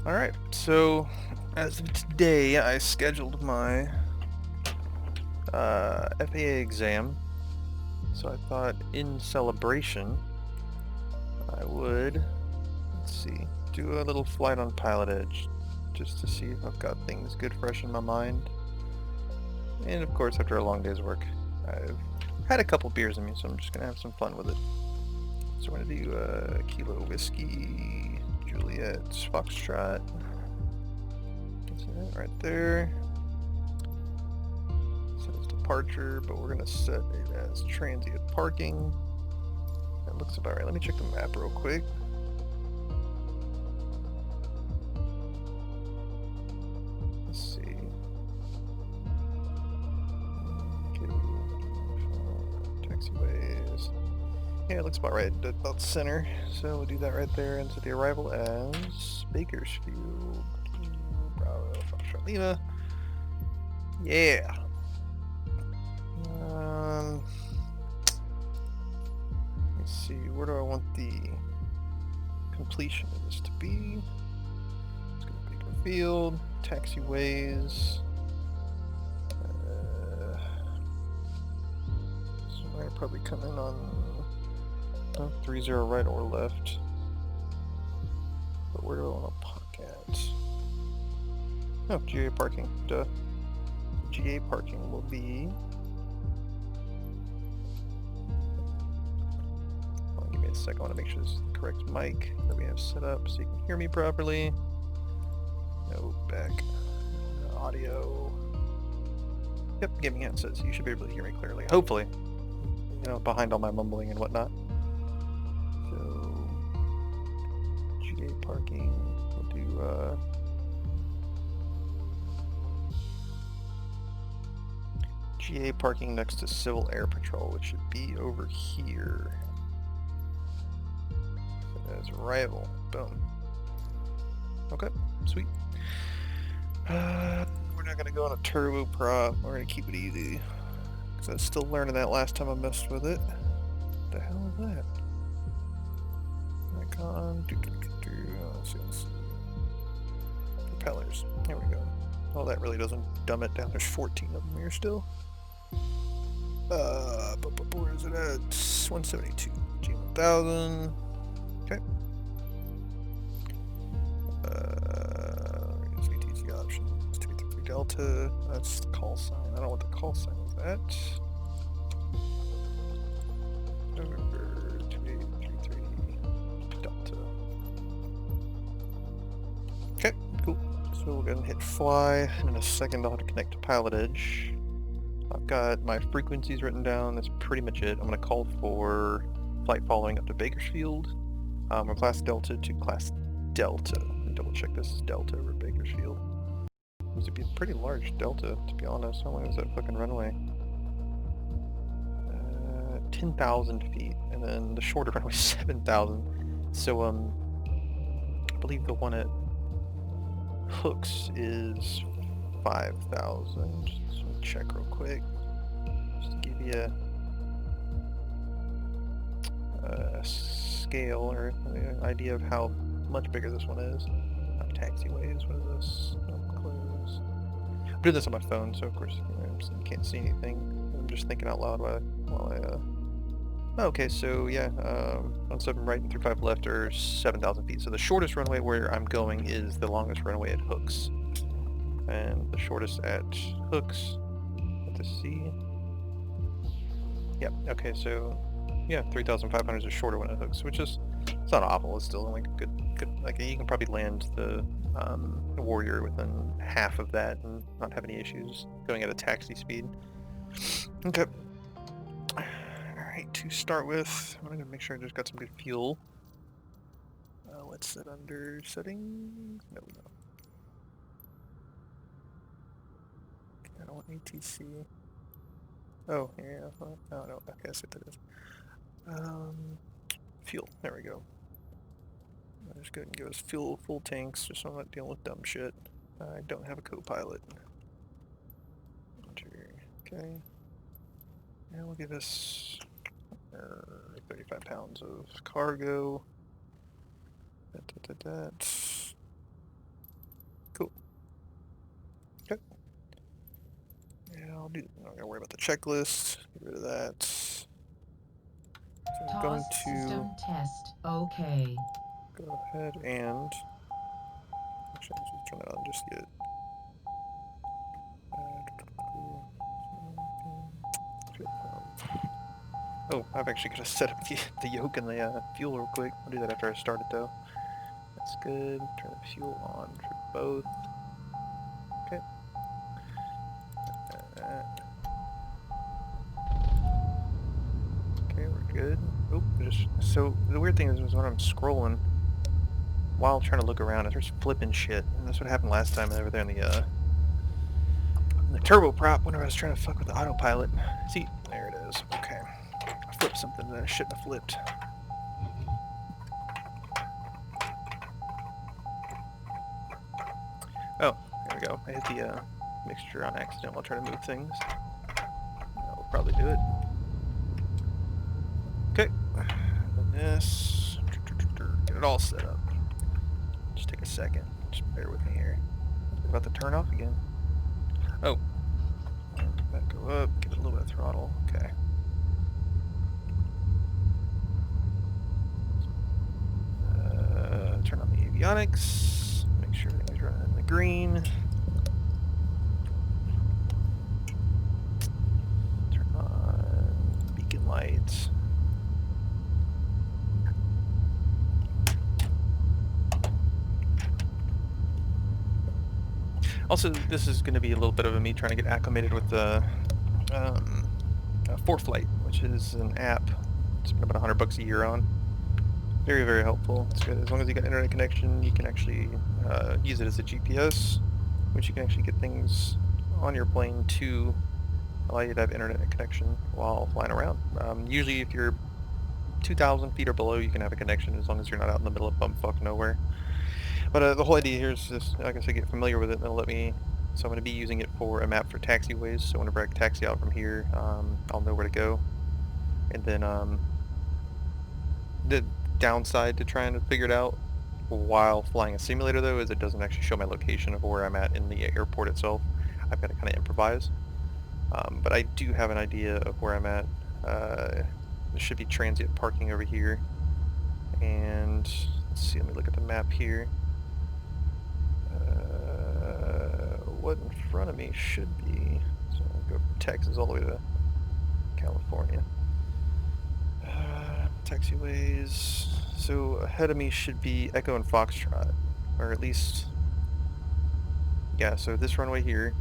Alright, so as of today, I scheduled my FAA exam. So I thought in celebration, I would, let's see, do a little flight on PilotEdge just to see if I've got things good fresh in my mind. And of course, after a long day's work, I've had a couple beers in me, so I'm just going to have some fun with it. So we're going to do Kilo Whiskey, Juliet, Foxtrot. That's it right there. Set as departure, but we're going to set it as transient parking. That looks about right. Let me check the map real quick. Let's see. Taxiways. Yeah, it looks about right, about center. So we'll do that right there, and set the arrival as Bakersfield. Bravo, Foxtrot Lima. Yeah. Let's see, where do I want the completion of this to be? Let's go to Bakerfield, taxiways. So I probably come in on 30 right or left. But where do I want to park at? Oh, GA parking. Duh. GA parking will be. Give me a second. I want to make sure this is the correct mic that we have set up so you can hear me properly. No back. Audio. Yep, give me handsets. You should be able to hear me clearly. Hopefully. You know, behind all my mumbling and whatnot. So, GA parking. We'll do, GA parking next to Civil Air Patrol, which should be over here. So as arrival. Boom. Okay, sweet. We're not gonna go on a turboprop. We're gonna keep it easy. Because I was still learning that last time I messed with it. What the hell is that? Icon. Let's see. Propellers. There we go. Oh, that really doesn't dumb it down. There's 14 of them here still. Where is it at? 172. G1000. Okay. ATC options. 233 Delta. That's the call sign. I don't know what the call sign is at. November 2833 Delta. Okay, cool. So we'll go ahead and hit fly. And in a second, I'll have to connect to PilotEdge. I've got my frequencies written down. That's pretty much it. I'm going to call for flight following up to Bakersfield. From class Delta to class Delta. Double check this is Delta over Bakersfield. This would be a pretty large Delta, to be honest. How long is that fucking runway? 10,000 feet, and then the shorter runway is 7,000. So I believe the one at Hooks is 5,000. Just let me check real quick, just to give you a scale or an idea of how much bigger this one is. Taxiways, what is this? Close. I'm doing this on my phone, so of course you can't see anything. I'm just thinking out loud while I okay, so yeah, 17 right and 35 left are 7,000 feet. So the shortest runway where I'm going is the longest runway at Hooks. And the shortest at Hooks, let's see. Yep, okay, so yeah, 3,500 is a shorter one at Hooks, which is, it's not awful. It's still like good, like you can probably land the Warrior within half of that and not have any issues going at a taxi speed. Okay. Alright, to start with, I'm gonna make sure I just got some good fuel. Let's set under settings. No, we don't. I don't want ATC. Oh, yeah. Oh, no. Okay, I see what that is. Fuel. There we go. I'll just go ahead and give us full tanks, just so I'm not dealing with dumb shit. I don't have a co-pilot. Enter. Okay. And we'll give us 35 pounds of cargo. That. Yeah, I'm not gonna worry about the checklist. Get rid of that. So I'm going Task to system test. Okay. go ahead and actually let's just turn that on just yet. Oh, I've actually got to set up the yoke and the fuel real quick. I'll do that after I start it though. That's good. Turn the fuel on for both. Okay. Okay, we're good. Oh, so the weird thing is when I'm scrolling while trying to look around, it starts flipping shit, and that's what happened last time over there in the turboprop whenever I was trying to fuck with the autopilot. See, there it is. Okay, I flipped something that I shouldn't have flipped. Oh, there we go. I hit the mixture on accident while trying to move things. That will probably do it. Okay, and this, get it all set up. Just take a second. Just bear with me here. It's about to turn off again. Oh, that go up. Give it a little bit of throttle. Okay. Turn on the avionics. Make sure everything's running in the green. Turn on beacon lights. Also, this is going to be a little bit of me trying to get acclimated with the ForeFlight, which is an app. It's been about $100 a year on. Very, very helpful. It's good. As long as you got internet connection, you can actually use it as a GPS, which you can actually get things on your plane to allow you to have internet connection while flying around. Usually, if you're 2,000 feet or below, you can have a connection as long as you're not out in the middle of bumfuck nowhere. But the whole idea here is just, like I said, get familiar with it, and it'll let me. So I'm going to be using it for a map for taxiways. So whenever I taxi out from here, I'll know where to go. And then the downside to trying to figure it out while flying a simulator, though, is it doesn't actually show my location of where I'm at in the airport itself. I've got to kind of improvise. But I do have an idea of where I'm at. There should be transient parking over here. And let's see, let me look at the map here. What in front of me should be. So I'll go from Texas all the way to California. Taxiways. So ahead of me should be Echo and Foxtrot, or at least, yeah. So this runway here,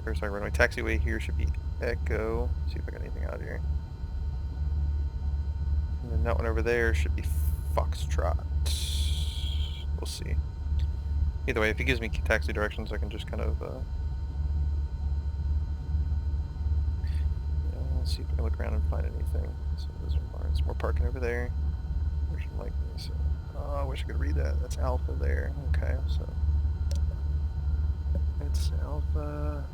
or sorry, runway taxiway here should be Echo. Let's see if I got anything out here. And then that one over there should be Foxtrot. We'll see. Either way, if he gives me taxi directions, I can just kind of let's see if I can look around and find anything. So there's more parking over there. There's like this. Oh, I wish I could read that. That's Alpha there. Okay, so it's Alpha.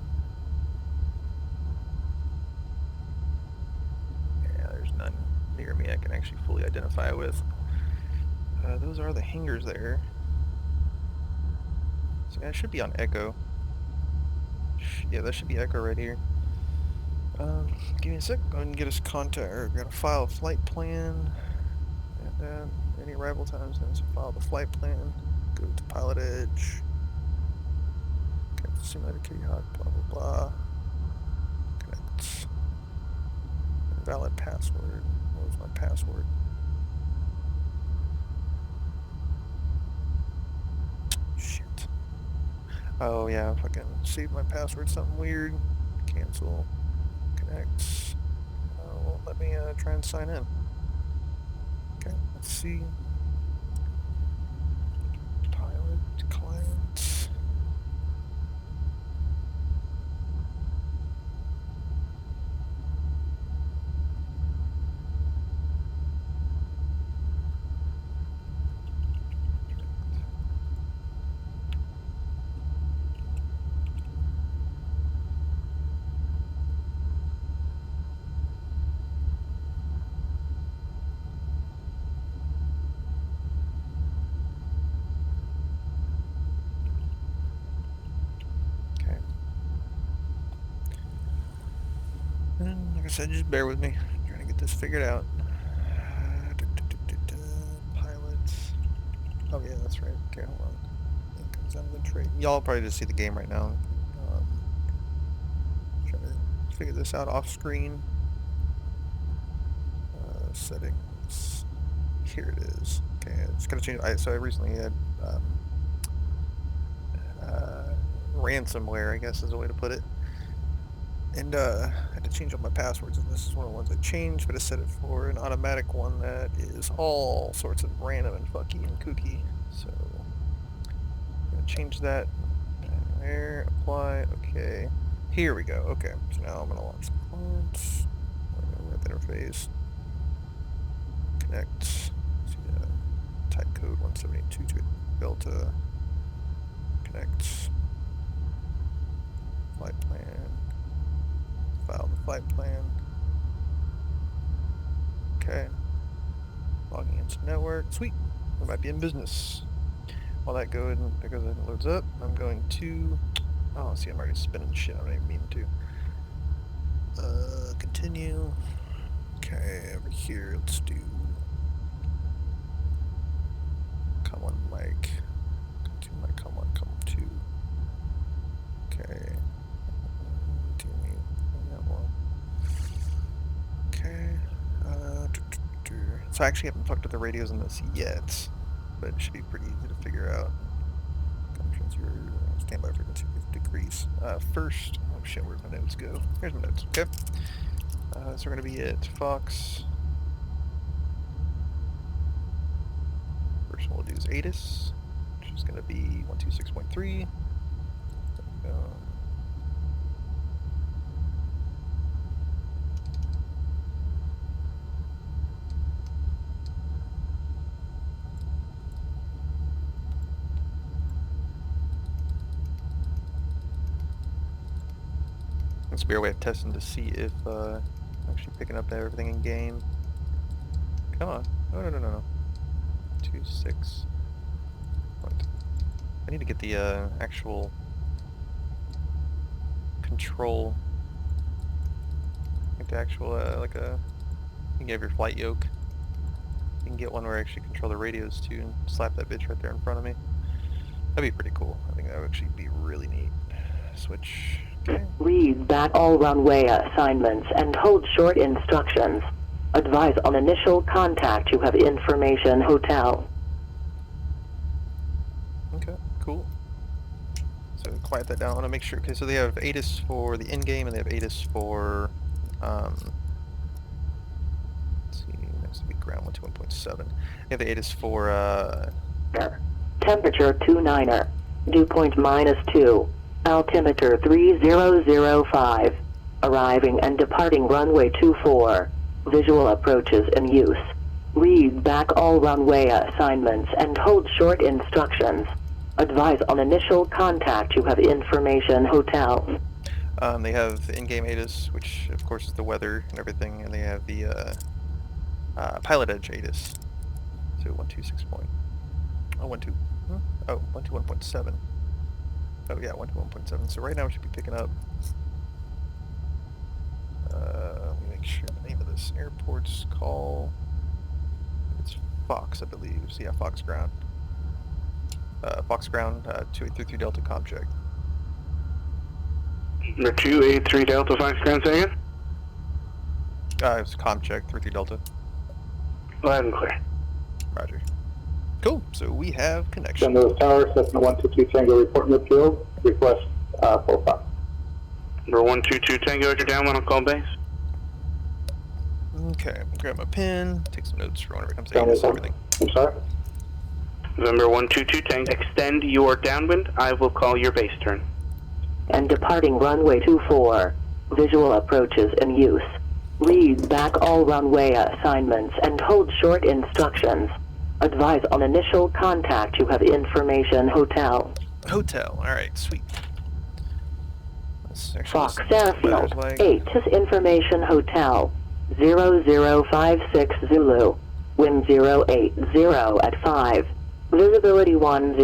Yeah, there's none near me I can actually fully identify with. Those are the hangars there. So that should be on Echo. Yeah, that should be Echo right here. Give me a sec. Go ahead and get us contact, or got to file a flight plan. And any arrival times, then so file the flight plan. Go to PilotEdge. Connect the simulator KHOT, blah blah blah. Connect. Valid password. What was my password? Shit. Oh yeah, if I can save my password, something weird. Cancel. Connect. Won't let me try and sign in. Okay, let's see. Pilot client. Like I said, just bear with me. I'm trying to get this figured out. Pilots. Oh yeah, that's right. Okay, hold on. It comes down to the trade. Y'all probably just see the game right now. Trying to figure this out off screen. Settings. Here it is. Okay, it's gonna change. So I recently had ransomware, I guess is a way to put it. And I had to change all my passwords, and this is one of the ones I changed, but I set it for an automatic one that is all sorts of random and fucky and kooky. So I'm gonna change that. There, apply. Okay, here we go. Okay, so now I'm gonna launch the client. Web interface. Connect. See, type code 172 to Delta. Connect. Flight plan. File the flight plan. Okay. Logging into network. Sweet. We might be in business. While that goes and loads up, I'm going to. Oh, see, I'm already spinning shit. I don't even mean to. Continue. Okay, over here, let's do. Come on, mic. Continue mic. Come on, come on, 2. Okay. Okay. So I actually haven't fucked with the radios in this yet, but it should be pretty easy to figure out. Standby frequency decrease. First, oh shit, where'd my notes go? Here's my notes. Okay. So we're gonna be at Fox. First one we'll do is ATIS, which is gonna be 126.3. This will be our way of testing to see if actually picking up everything in game. Come on. No. 26. What? I need to get the actual control. Like the actual like a. You can have your flight yoke. You can get one where I actually control the radios too, and slap that bitch right there in front of me. That'd be pretty cool. I think that would actually be really neat. Switch. Okay. Read back all runway assignments and hold short instructions. Advise on initial contact. You have information hotel. Okay, cool. So quiet that down. I want to make sure. Okay, so they have ATIS for the in-game, and they have ATIS for. Let's see, next to be ground 121.7. They have the ATIS for. Temperature 29er. Dew point -2. Altimeter 3005. Arriving and departing runway 24. Visual approaches in use. Read back all runway assignments and hold short instructions. Advise on initial contact. You have information hotel. They have the in-game ATIS, which of course is the weather and everything, and they have the PilotEdge ATIS. So 121.7. Oh yeah, 121.7. So right now we should be picking up. Let me make sure the name of this airport's call. It's Fox, I believe. So yeah, Fox Ground. Fox Ground, 2833 Delta Comcheck. Number 283 Delta Fox Ground, say again? It's Comcheck, 33 Delta. Loud and clear. Roger. Cool. So we have connection. Send those towers, Cessna 122 Tango report in the field. Request full stop. Number 122 Tango, you're down when I'll call base. Okay, grab my pen, take some notes for whenever it comes to Down ATIS with and everything. I'm sorry? November 122 Tango, extend your downwind. I will call your base turn. And departing runway 24. Visual approaches in use. Read back all runway assignments and hold short instructions. Advise on initial contact. You have information hotel. Hotel. Alright, sweet. Fox Airfield. 8 is information hotel. 0056 Zulu. Wind 080 at 5. Visibility 10.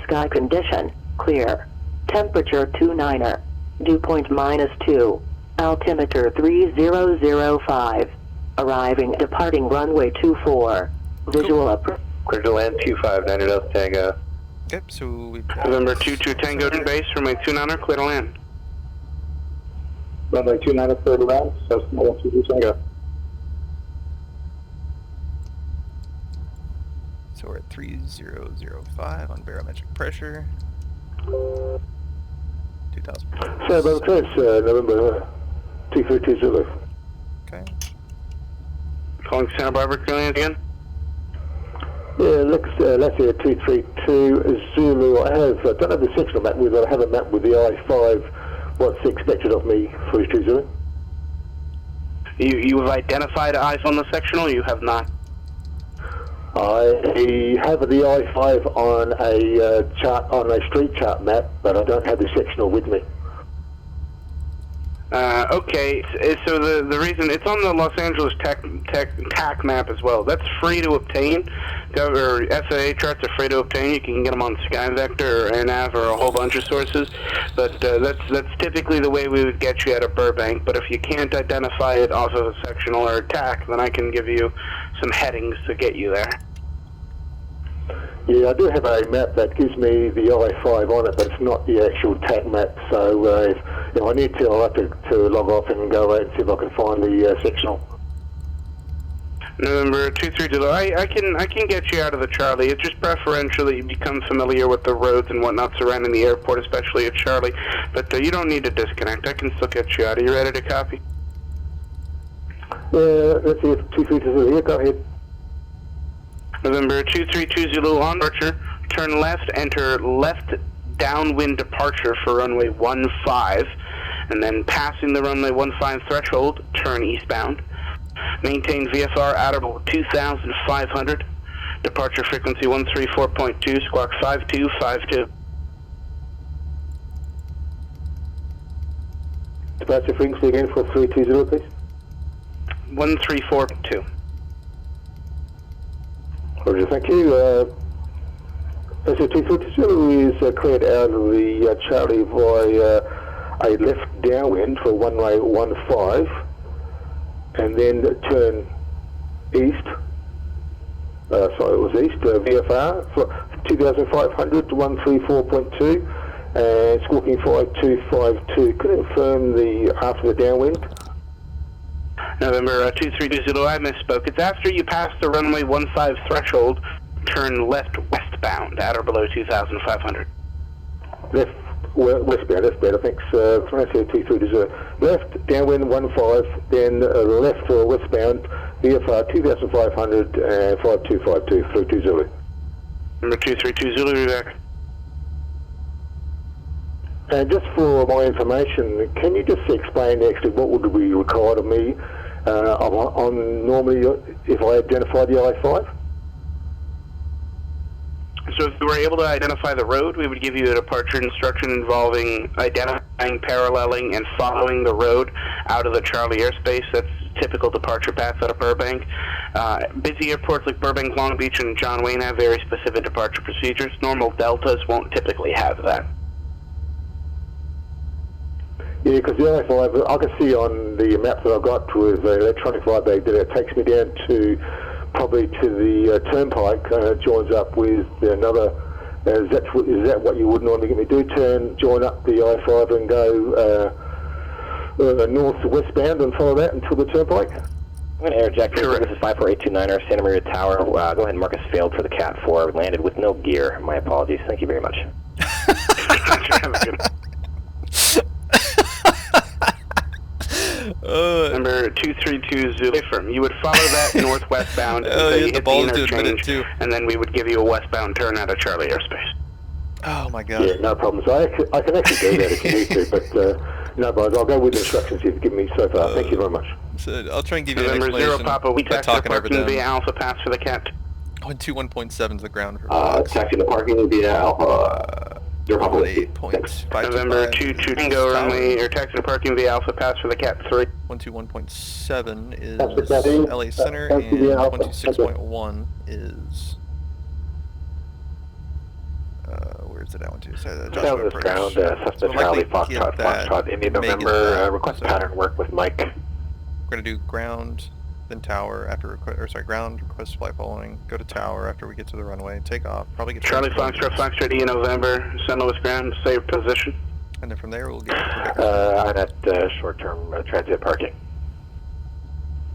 Sky condition clear. Temperature 29er. Dew point -2. altimeter 3005. Arriving, departing runway 24. Visual approach. Clear to land 259 Delta Tango. Okay, so we've got... November 22 Tango to base, runway 29, clear to land. Runway 29 clear to land, Cessna 122 Tango. So we're at 3005 on barometric pressure. 2,000. So, November 232 Zulu. Okay. Calling Santa Barbara, clear to land again. Yeah, let's say 232 Zulu. I don't have the sectional map with it. I have a map with the I-5. What's expected of me for 32 Zulu? You have identified eyes on the sectional, or you have not? I have the I-5 on a chart, on a street chart map, but I don't have the sectional with me. Okay, so the reason, it's on the Los Angeles TAC map as well. That's free to obtain. Or FAA charts are free to obtain. You can get them on SkyVector or NAV or a whole bunch of sources. But that's typically the way we would get you out of Burbank. But if you can't identify it off of a sectional or a TAC, then I can give you some headings to get you there. Yeah, I do have a map that gives me the I-5 on it, but it's not the actual TAC map. So if I need to, I'll have to log off and go out and see if I can find the sectional. November 232. I can get you out of the Charlie. It's just preferential that you become familiar with the roads and whatnot surrounding the airport, especially at Charlie. But you don't need to disconnect. I can still get you out. Are you ready to copy? Let's see if 232 here. Go ahead. November 232 Zulu on departure. Turn left, enter left downwind departure for runway 15, and then passing the runway 15 threshold, turn eastbound. Maintain VFR outer 2,500. Departure frequency 134.2, squawk 5252. Departure frequency again for 320, please. 134.2. Roger, thank you. SO232 is cleared out of the Charlie by a left downwind for runway 15, and then turn east. Sorry, it was east, VFR, for 2,500 to 134.2, and squawking 5252. Could you confirm the after the downwind? November 232 Zulu, I misspoke. It's after you pass the runway 15 threshold, turn left westbound, at or below 2,500. Left westbound, that's better, thanks. 232 left, downwind 15, then left for westbound, VFR 2,500 and 5252, 32 Zulu. Number 232 Zulu, be back. And just for my information, can you just explain actually what would be required of me on normally if I identify the I-5? So if we were able to identify the road, we would give you a departure instruction involving identifying, paralleling, and following the road out of the Charlie airspace. That's typical departure paths out of Burbank. Busy airports like Burbank, Long Beach, and John Wayne have very specific departure procedures. Normal Deltas won't typically have that. Yeah, because the I-5, I can see on the maps that I've got with the electronic flight bag that it takes me down to probably to the turnpike, joins up with another. Is that what you would normally get me do? Join up the I-5 and go north to westbound and follow that until the turnpike? I'm going to interject. This is 54829er, Santa Maria Tower. Go ahead and mark us failed for the Cat 4. Landed with no gear. My apologies. Thank you very much. Number 232 Zulu. Affirm. You would follow that northwestbound until you hit the interchange, and then we would give you a westbound turn out of Charlie airspace. Oh my God. Yeah, no problem. So I can actually do that if you need to, but no, guys, I'll go with the instructions you've given me so far. Thank you very much. So I'll try and give you an November explanation 0 Papa, we by taxi talking over parking them. via Alpha Pass for the Cat. 121.7 is the ground for Taxi the parking via Alpha. 8.525. November 22 Tango runway, or taxi to parking via Alpha Pass for the Cat 3. 121.7 is LA Center, and 126.1 is Where's it at? Southwest ground, Cessna Charlie, Foxtrot, India, November, request pattern work with Mike. We're going to do ground, then tower, ground, request flight following, go to tower after we get to the runway, take off, probably get Charlie, Foxtrot, India, November, St. Louis ground, save position. And then from there we'll get I'm at short-term transit parking.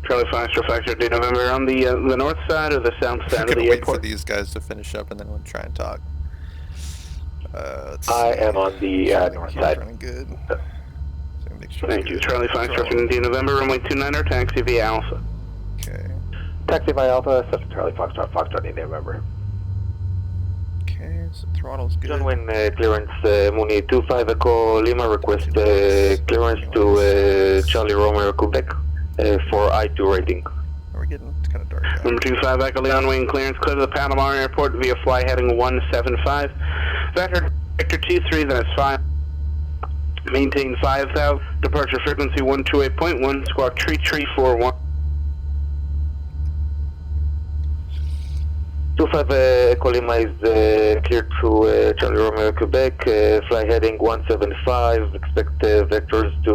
Charlie, Foxtrot, India, November, on the north side or the south side of the wait airport? for these guys to finish up and then we'll try and talk. I am on the north side. Running good. So make sure Thank you. Charlie, Foxtrot, India, November, runway 29er, taxi via Alpha. Okay. Taxi via Alpha, Cessna Charlie, Foxtrot, India, November. Okay, so throttle's good. Downwind clearance, Mooney 25 Echo Lima, request clearance to Charlie Romeo, Quebec for I2 rating. We're getting kind of dark out. Number 25 Echo Leon wing clearance, clear to the Panama Airport via fly heading 175. Vector 23, then it's 5. Maintain 5,000. Departure frequency 128.1. Squawk 3341. 25 Echo Lima is cleared to Charlie Romeo, Quebec. Fly heading 175. Expect vectors to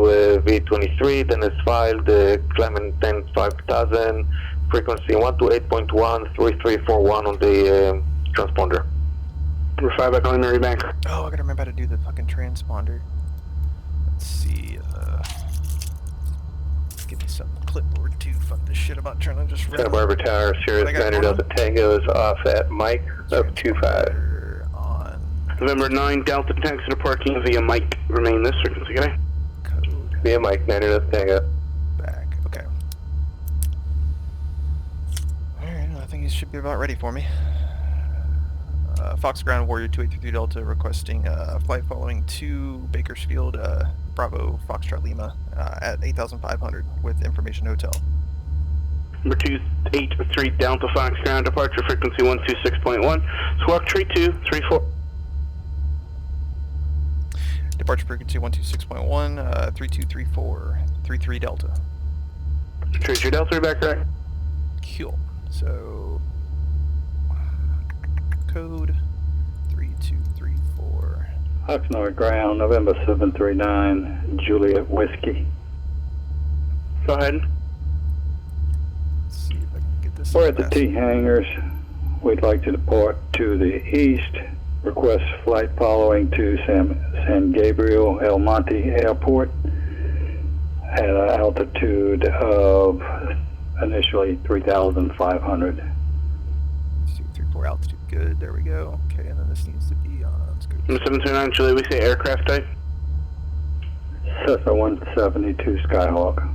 V23. Then it's filed. Climb 10 5000. Frequency 128.1. 3341 on the transponder. Number 5 Echo Lima, rebank. Oh, I gotta remember how to do the fucking transponder. Let's see, give me some clipboard too. Fuck this shit about trying to just run. Santa Barbara Tower, Sierra Standard Delta Tango is off at Mike of 25. On November 9 Delta taxi to parking via Mike. Remain this frequency, okay? code Via Mike, 90 Delta Tango. back. Okay. Alright, I think he should be about ready for me. Fox Ground Warrior 2833 Delta requesting flight following to Bakersfield, Bravo Foxtrot Lima at 8,500 with information hotel. Number 283 Delta Fox Ground, departure frequency 126.1. Squawk 3234. Departure frequency 126.1, 3234, 33 Delta. 33 Delta, back right. Cool. So, code 3234. Oxnard ground, November 739, Juliet Whiskey. Go ahead. Let's see if I can get this. We're at the T hangars. We'd like to depart to the east. Request flight following to San Gabriel El Monte Airport at an altitude of initially 3,500. 234 altitude, good. There we go. Okay, and then this needs to be on. Let's go. Number 729 Julie, we say aircraft type. Cessna 172 Skyhawk.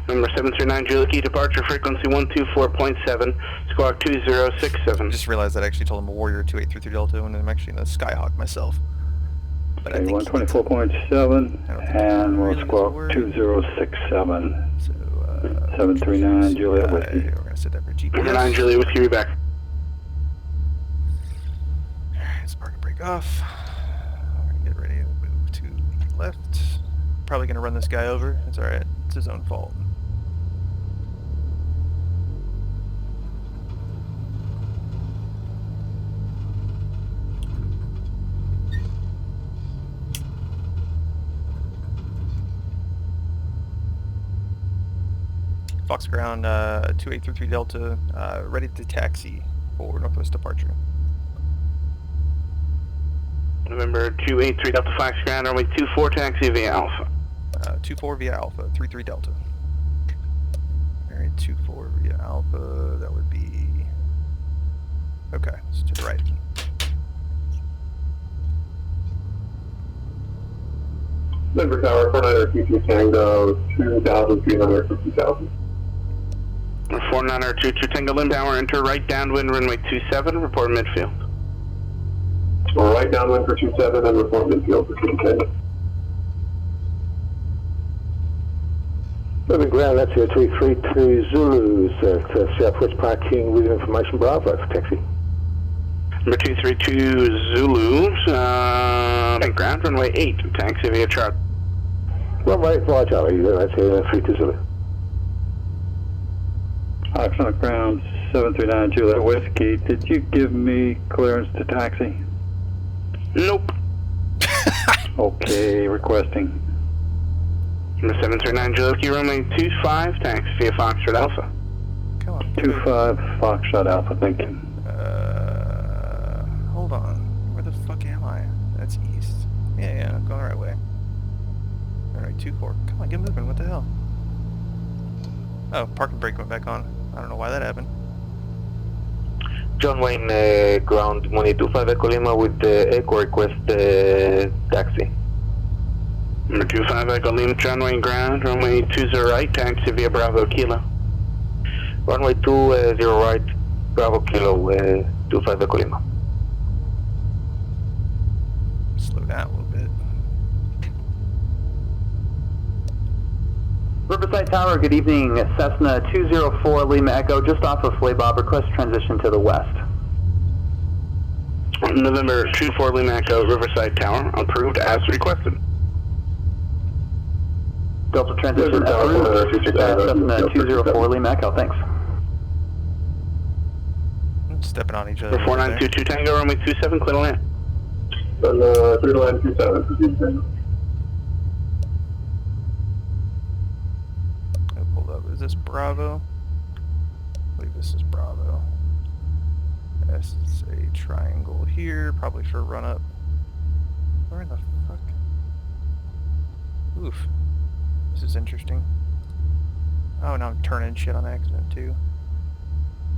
Number 739 Julie, key departure frequency 124.7. Squawk 2067. Just realized that I actually told him a Warrior 2833 Delta when I'm actually in a Skyhawk myself. But Okay, I think 124.7, and we'll squawk 2067. So, 739 Juliet Whiskey. We're going to set that for GPS. Number 9 Julie, with you back. Alright, let's park and break off. We're going to get ready to move to the left. Probably going to run this guy over. It's alright. It's his own fault. Fox Ground 2833 Delta, ready to taxi for Northwest departure. November 283 Delta Fox Ground, runway 24 taxi via Alpha. 24 via Alpha, 33 Delta. Alright, 24 via Alpha, that would be... Okay, so to the right. Denver Tower, 4922 Tango, 2,300 for 2,000. 4922 Tango Lynn Tower, enter right downwind, runway 27, report midfield. We're right downwind for 27 and report midfield for 210. Moving ground, that's here 332 Zulus at Southwest Parking with information Bravo for taxi. Number 232 Zulu, ground, runway 8, taxi via chart. Runway 8 Charlie, that's here 32 Zulu. Oxnard ground, 739 Juliet Whiskey, did you give me clearance to taxi? Nope. Okay, requesting. Number 739 Juliet Whiskey, runway 25, taxi via Foxtrot Alpha. Come on. 25 Foxtrot Alpha, thank you. Hold on. Where the fuck am I? That's east. Yeah, I'm going the right way. Alright, 24. Come on, get moving. What the hell? Oh, parking brake went back on. I don't know why that happened. John Wayne, ground Money 25 Echo Lima with Echo request taxi. Number 25 Echo Lima, John Wayne ground, runway 20 right, taxi via Bravo Kilo. Runway 20 right, Bravo Kilo, 25 Echo Lima. Slow down a little bit. Riverside Tower, good evening. Cessna 204 Lima Echo, just off of Flay Bob, request transition to the west. November 24 Lima Echo, Riverside Tower, approved as requested. Delta transition approved. Cessna 204 Lima Echo, thanks. Stepping on each other. 4922 Tango, runway 27, clear to land. Clear to land 27. Hold up. Is this Bravo? I believe this is Bravo. This is a triangle here, probably for run up. Where in the fuck? Oof. This is interesting. Oh, now I'm turning shit on accident too.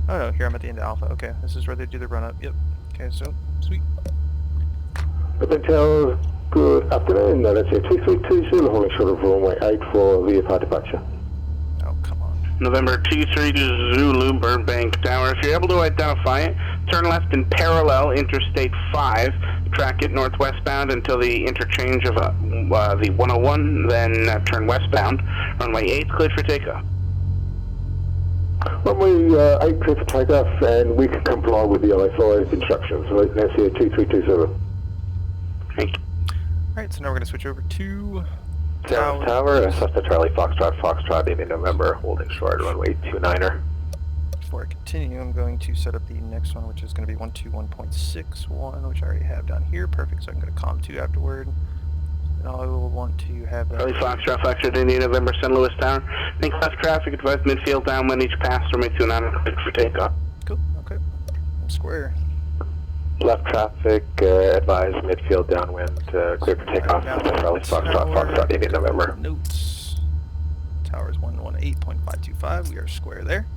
Oh no, here I'm at the end of Alpha. Okay, this is where they do the run up. Yep. Okay, so sweet. Hotel, good afternoon. That's a 2320 Zulu, holding short of runway 84 via part departure. Oh, come on. November 23 Zulu, Burbank Tower. If you're able to identify it, turn left and parallel Interstate 5. Track it northwestbound until the interchange of the 101, then turn westbound. Runway 8 cleared for takeoff. Runway 8 cleared for takeoff, and we can comply with the IFI's instructions. Right, that's here 2320. Thank you. Alright, so now we're going to switch over to Tower, Cessna Charlie Foxtrot, Indian November, holding short, runway 29er. Before I continue, I'm going to set up the next one, which is going to be 121.61, which I already have down here. Perfect, so I can go to COM 2 afterward. And I will want to have that. Charlie Foxtrot, Indian November, St. Louis Tower. Think left traffic, advise midfield downwind each pass, runway 29er cleared for takeoff. Cool, okay. I'm square. Left traffic, advise midfield downwind, clear for takeoff. Charlie Foxtrot, Indian November. Notes. Tower is 118.525. We are square there.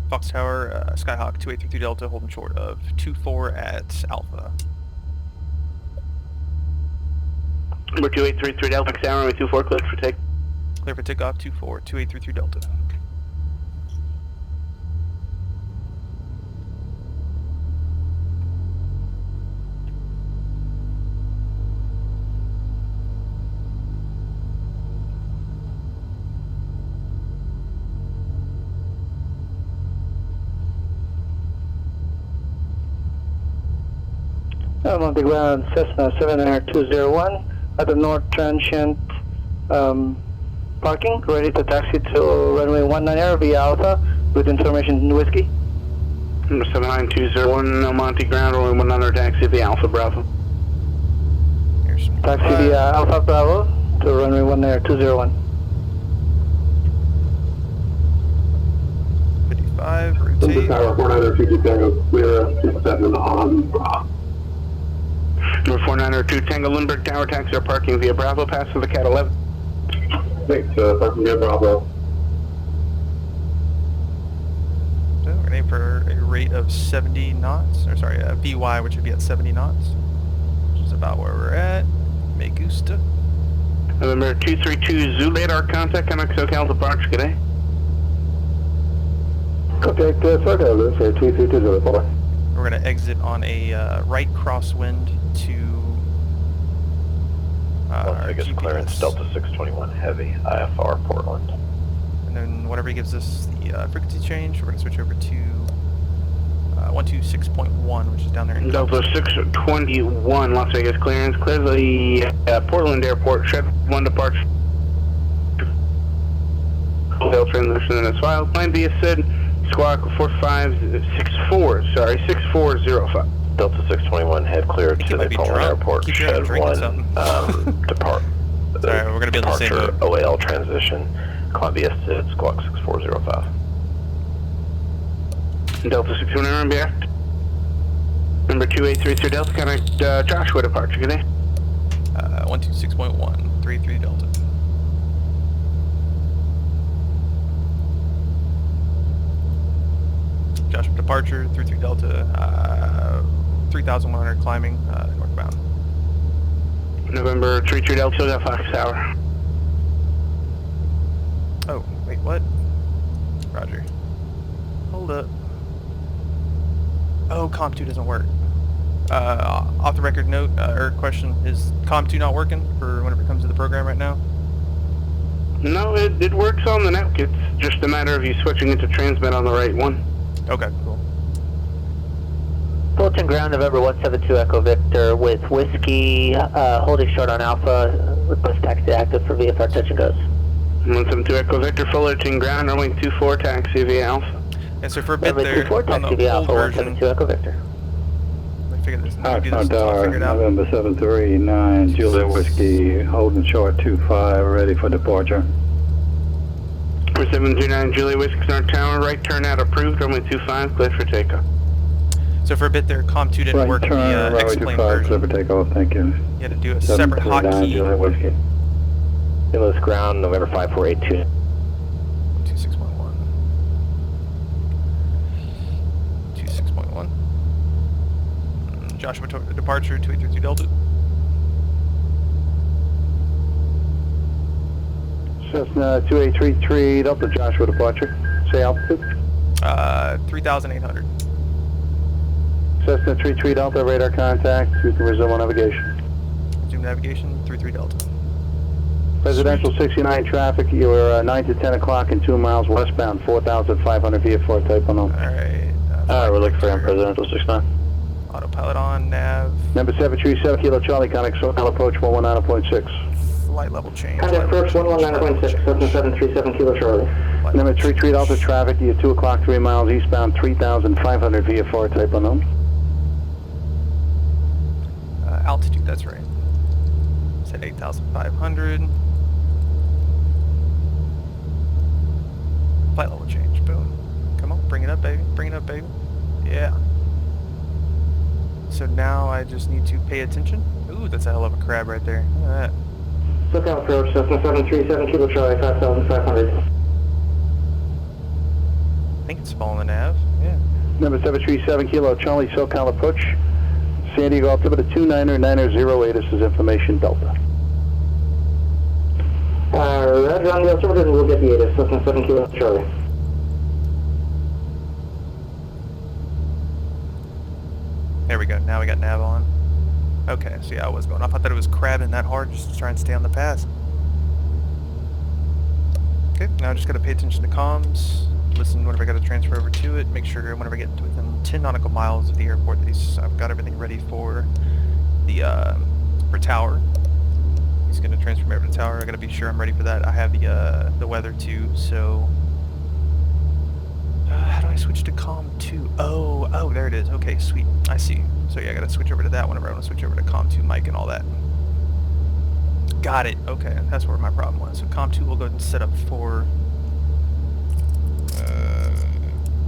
Fox Tower, Skyhawk 2833 Delta, holding short of 24 at Alpha. Number 2833 Delta Tower, runway 24 cleared for take. Clear for takeoff 24, 2833 Delta. I'm on the ground, Cessna 70201 at the North Transient parking, ready to taxi to runway 19 via Alpha with information Whiskey. Number 79201 El Monte ground, runway 19 taxi via Alpha Bravo. Here's some Taxi via Alpha Bravo to runway 201. 55, rotate. Tower 4902 Tango, clear 27 on Bravo. Number 4902 Tango Lindbergh Tower, taxi or parking via Bravo, pass to the Cat 11. Thanks, parking via Bravo. So we're going to aim for a rate of 70 knots, or sorry, VY, which would be at 70 knots, which is about where we're at. Me gusta. November 232 Zoo radar contact, MX SoCal departure, good day. Contact SoCal, that's 2320, bye. We're going to exit on a right crosswind to Las Vegas GPS. clearance, Delta 621 Heavy, IFR Portland. And then whatever he gives us the frequency change, we're going to switch over to 126.1, which is down there in Delta 621 Las Vegas clearance, clear the Portland Airport, shed 1 departure. Failed transition in this file. Plan B is Sid. Squawk 4564. Sorry, 6405. Delta 621, head clear to the Pullman Airport. Keep your Shed drinking 1, something. depart. Sorry, we're gonna be on the same Departure boat. OAL transition. Columbia Sid, squawk 6405. Delta 621 RMBF. Number 2833 Delta, contact Joshua departure. Good day. 126.1, 33 Delta. Joshua departure, 33 Delta, 3,100 climbing, northbound. November 33 Delta, still got Fox Tower. Oh, wait, what? Roger. Hold up. Oh, COM2 doesn't work. Off the record note, or question, is COM2 not working for whenever it comes to the program right now? No, it works on the network. It's just a matter of you switching it to transmit on the right one. Okay, cool. Fulton ground, November 172 Echo Victor with Whiskey, holding short on Alpha, request taxi active for VFR touch and goes. 172 Echo Victor, Fullerton ground, runway 24, taxi via Alpha. And so for a bit there, 24, on the taxi via old Alpha, version, 172 Echo Victor. let me figure this, let me do this until I figure it out. November 739, Juliet Whiskey, holding short 25, ready for departure. For 739 Julie Whiskey North Tower, right turn out approved, runway 25, clear for takeoff. So for a bit there, COM2 didn't Right work in turn, the runway X-Plane 25, clear version. for takeoff, thank you. You had to do a separate 739 hotkey. Juliet Whiskey. Nicholas ground, November 5482. 26.1. 26.1. Joshua departure, 2832 Delta. Cessna 2833 Delta, Joshua departure. Say altitude. 3,800. Cessna 33 Delta, radar contact. You can resume on navigation. Resume navigation, 33 Delta. Residential 69 traffic, you are 9 to 10 o'clock and 2 miles westbound, 4,500 VFR type unknown. Alright. We're looking for him, Presidential 69. Autopilot on, nav, Number 737 Kilo Charlie, contact SoCal approach 119.6. flight level change. Contact approach 119.6, Cessna 737 Kilo Charlie. Number 33 Delta traffic, you 2 o'clock, 3 miles eastbound, 3,500 VFR type unknown. Altitude, that's right. Said 8,500. Flight level change, boom. Come on, bring it up, baby. Bring it up, baby. Yeah. So now I just need to pay attention. Ooh, that's a hell of a crab right there. Look at that. SoCal approach, Cessna 737 Kilo Charlie, 5,500. I think it's following the nav. Yeah. Number 737 Kilo Charlie, SoCal approach. San Diego altimeter 290908, this is information Delta. Roger on the altimeter and we'll get the ATIS, Cessna 7 Kilo Charlie. There we go. Now we got nav on. Okay, so yeah, I was going off. I thought it was crabbing that hard just to try and stay on the pass. Okay, now I just got to pay attention to comms. Listen whenever I got to transfer over to it. Make sure whenever I get to within 10 nautical miles of the airport that I've got everything ready for the for tower. He's going to transfer me over to tower. I got to be sure I'm ready for that. I have the weather too. So how do I switch to comm 2? Oh, there it is. Okay, sweet. I see. So yeah, I got to switch over to that whenever I want to switch over to comm 2 mic and all that. Got it. Okay, that's where my problem was. So comm 2 will go ahead and set up for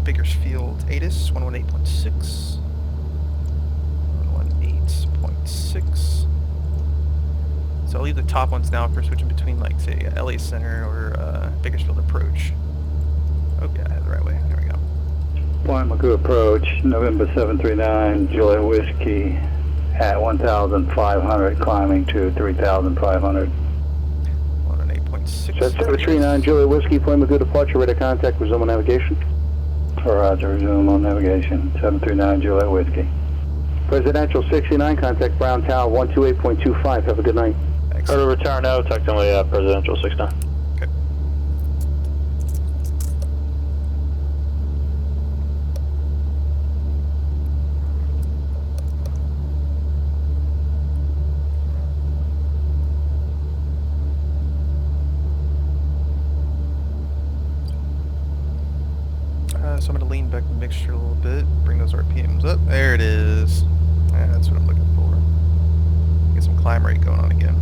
Bakersfield ATIS 118.6. 118.6. So I'll leave the top ones now for switching between, like, say, LA Center or Bakersfield Approach. Oh, yeah, I had it the right way. There we go. Point Magoo approach, November 739, Juliet Whiskey at 1,500, climbing to 3,500. 118.6. 739 Juliet Whiskey, Point Magoo departure, radar contact, resume on navigation. Roger, resume on navigation, 739 Juliet Whiskey. Presidential 69, contact Brown Tower 128.25, have a good night. Thanks. Order return now, technically Presidential 69. Okay. so I'm going to lean back the mixture a little bit, bring those RPMs up. There it is. That's what I'm looking for. Get some climb rate going on again.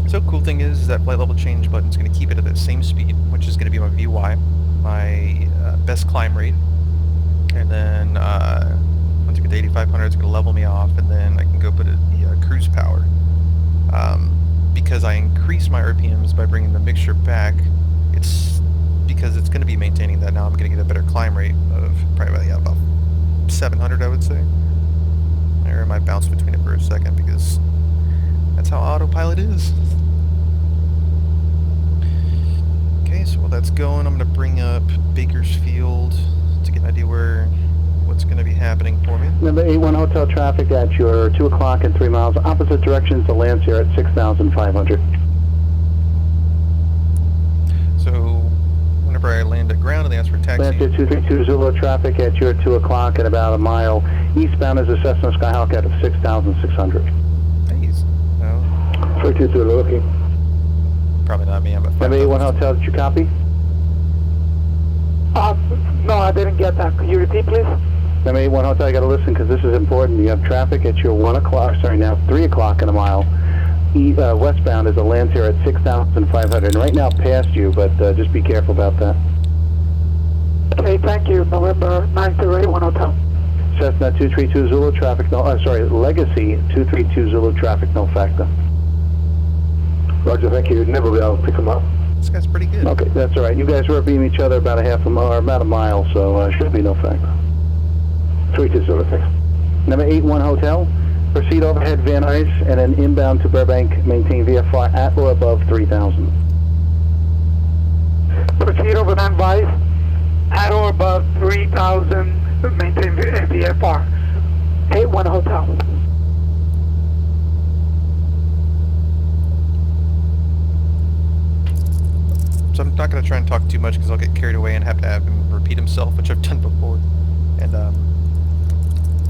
So cool thing is that flight level change button is going to keep it at that same speed, which is going to be my VY, my best climb rate. And then once I get to 8,500, it's going to level me off, and then I can go put it the cruise power. Because I increase my RPMs by bringing the mixture back, it's because it's going to be maintaining that now. I'm going to get a better climb rate of probably about 700, I would say. There, I might bounce between it for a second because that's how autopilot is. Okay, so while that's going, I'm going to bring up Bakersfield to get an idea what's going to be happening for me. Number 81 hotel traffic at your 2 o'clock and 3 miles. Opposite directions to Lancier at 6,500. So whenever I land at ground and they ask for taxi. Lancier 232 Zulu traffic at your 2 o'clock at about a mile. Eastbound is a Cessna Skyhawk at 6,600. Nice. No. 32 Zulu looking. Probably not me. I'm at 5,000. Number 81 hotel, did you copy? No, I didn't get that. Could you repeat, please? Number 81 hotel, you got to listen because this is important. You have traffic at your 1 o'clock, sorry, now 3 o'clock in a mile. Westbound is a Lancier at 6,500. And right now past you, but just be careful about that. Okay, thank you. November 981 hotel. Cessna 232 Zulu traffic, no, Legacy 232 Zulu traffic, no factor. Roger, thank you. Never be able to pick them up. This guy's pretty good. Okay, that's all right. You guys were beating each other about a mile, so should be no factor. 32 Zulu, thanks. Number 81 hotel, proceed overhead Van Nuys and then inbound to Burbank, maintain VFR at or above 3,000. Proceed over Van Nuys at or above 3,000, maintain VFR. 81 hotel. So I'm not going to try and talk too much because I'll get carried away and have to have him repeat himself, which I've done before. And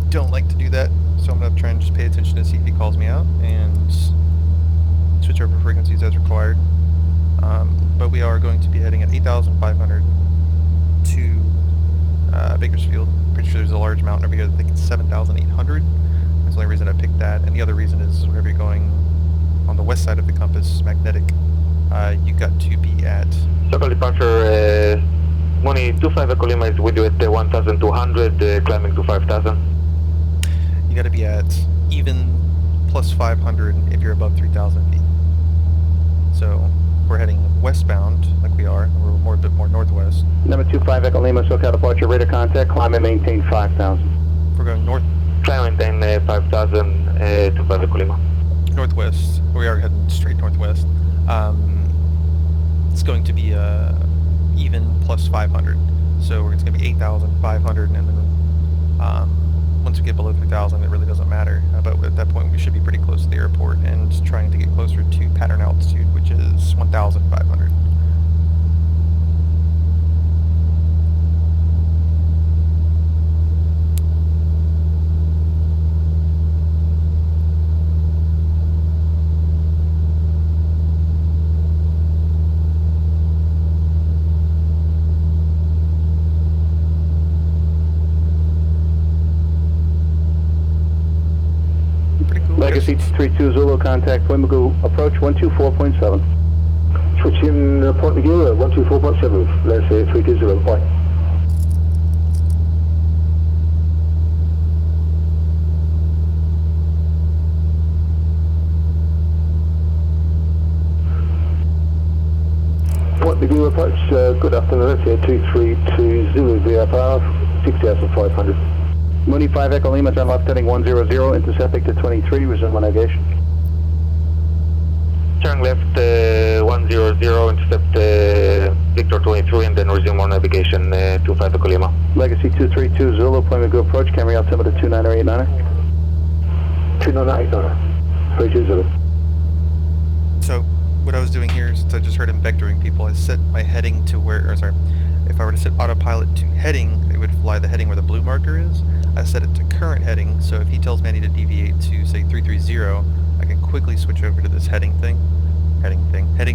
don't like to do that. So I'm going to try and just pay attention to see if he calls me out and switch over frequencies as required. But we are going to be heading at 8,500 to Bakersfield. Pretty sure there's a large mountain over here. I think it's 7,800. That's the only reason I picked that. And the other reason is whenever you're going on the west side of the compass, magnetic, you got to be at... Local departure, Money 25 Echo Lima is with you at 1,200, climbing to 5,000. You got to be at even plus 500 if you're above 3,000 feet. So we're heading westbound, like we are. We're a bit more northwest. Number 25 Echo Lima, SoCal departure, radar contact, climb and maintain 5,000. We're going north. Climb and maintain 5,000, 25 Echo Lima. Northwest. We are heading straight northwest. It's going to be even plus 500. So it's going to be 8,500, and then once we get below 3,000, it really doesn't matter. But at that point, we should be pretty close to the airport and trying to get closer to pattern altitude, which is 1,500. Legacy 32 Zulu, contact Point Magoo, approach 124.7. Switch in Point Magoo, 124.7. Let's say 320, bye. Point Magoo approach, good afternoon, let's say 232 Zulu VFR, 6,500. Mooney 5 Echo Lima, turn left heading 100, intercept Victor 23, resume on navigation. Turn left 100, intercept Victor 23, and then resume on navigation 25 Echo Lima. Legacy 232 Zulu, Point Magoo approach, camera altimeter 29089er. 29089er, 320. So what I was doing here, since I just heard him vectoring people, I set my heading to where, or sorry, if I were to set autopilot to heading, it would fly the heading where the blue marker is. I set it to current heading, so if he tells me I need to deviate to, say, 330, I can quickly switch over to this heading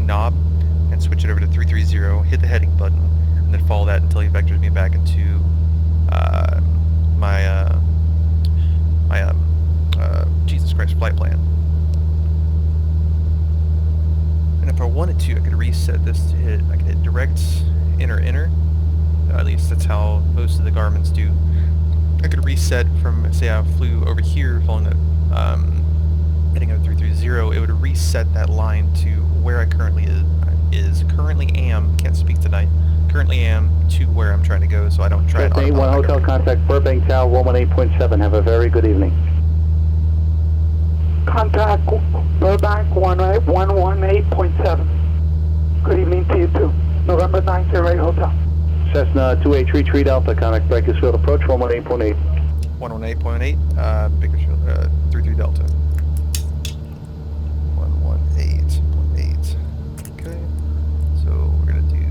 knob, and switch it over to 330, hit the heading button, and then follow that until he vectors me back into Jesus Christ, flight plan. And if I wanted to, I could reset this to hit, I could hit direct inner, at least that's how most of the Garmin's do. I could reset from, say I flew over here following it, heading over 330, it would reset that line to where I currently can't speak tonight, currently am to where I'm trying to go, so I don't try and Cessna 81 Hotel, contact Burbank Tower 118.7. Have a very good evening. Contact Burbank 118.7. Good evening to you too. November 908 Hotel. Cessna 2833 Delta, contact Bakersfield approach 118.8. 118.8, Bakersfield, 33 Delta. 118.8. Okay, so we're gonna do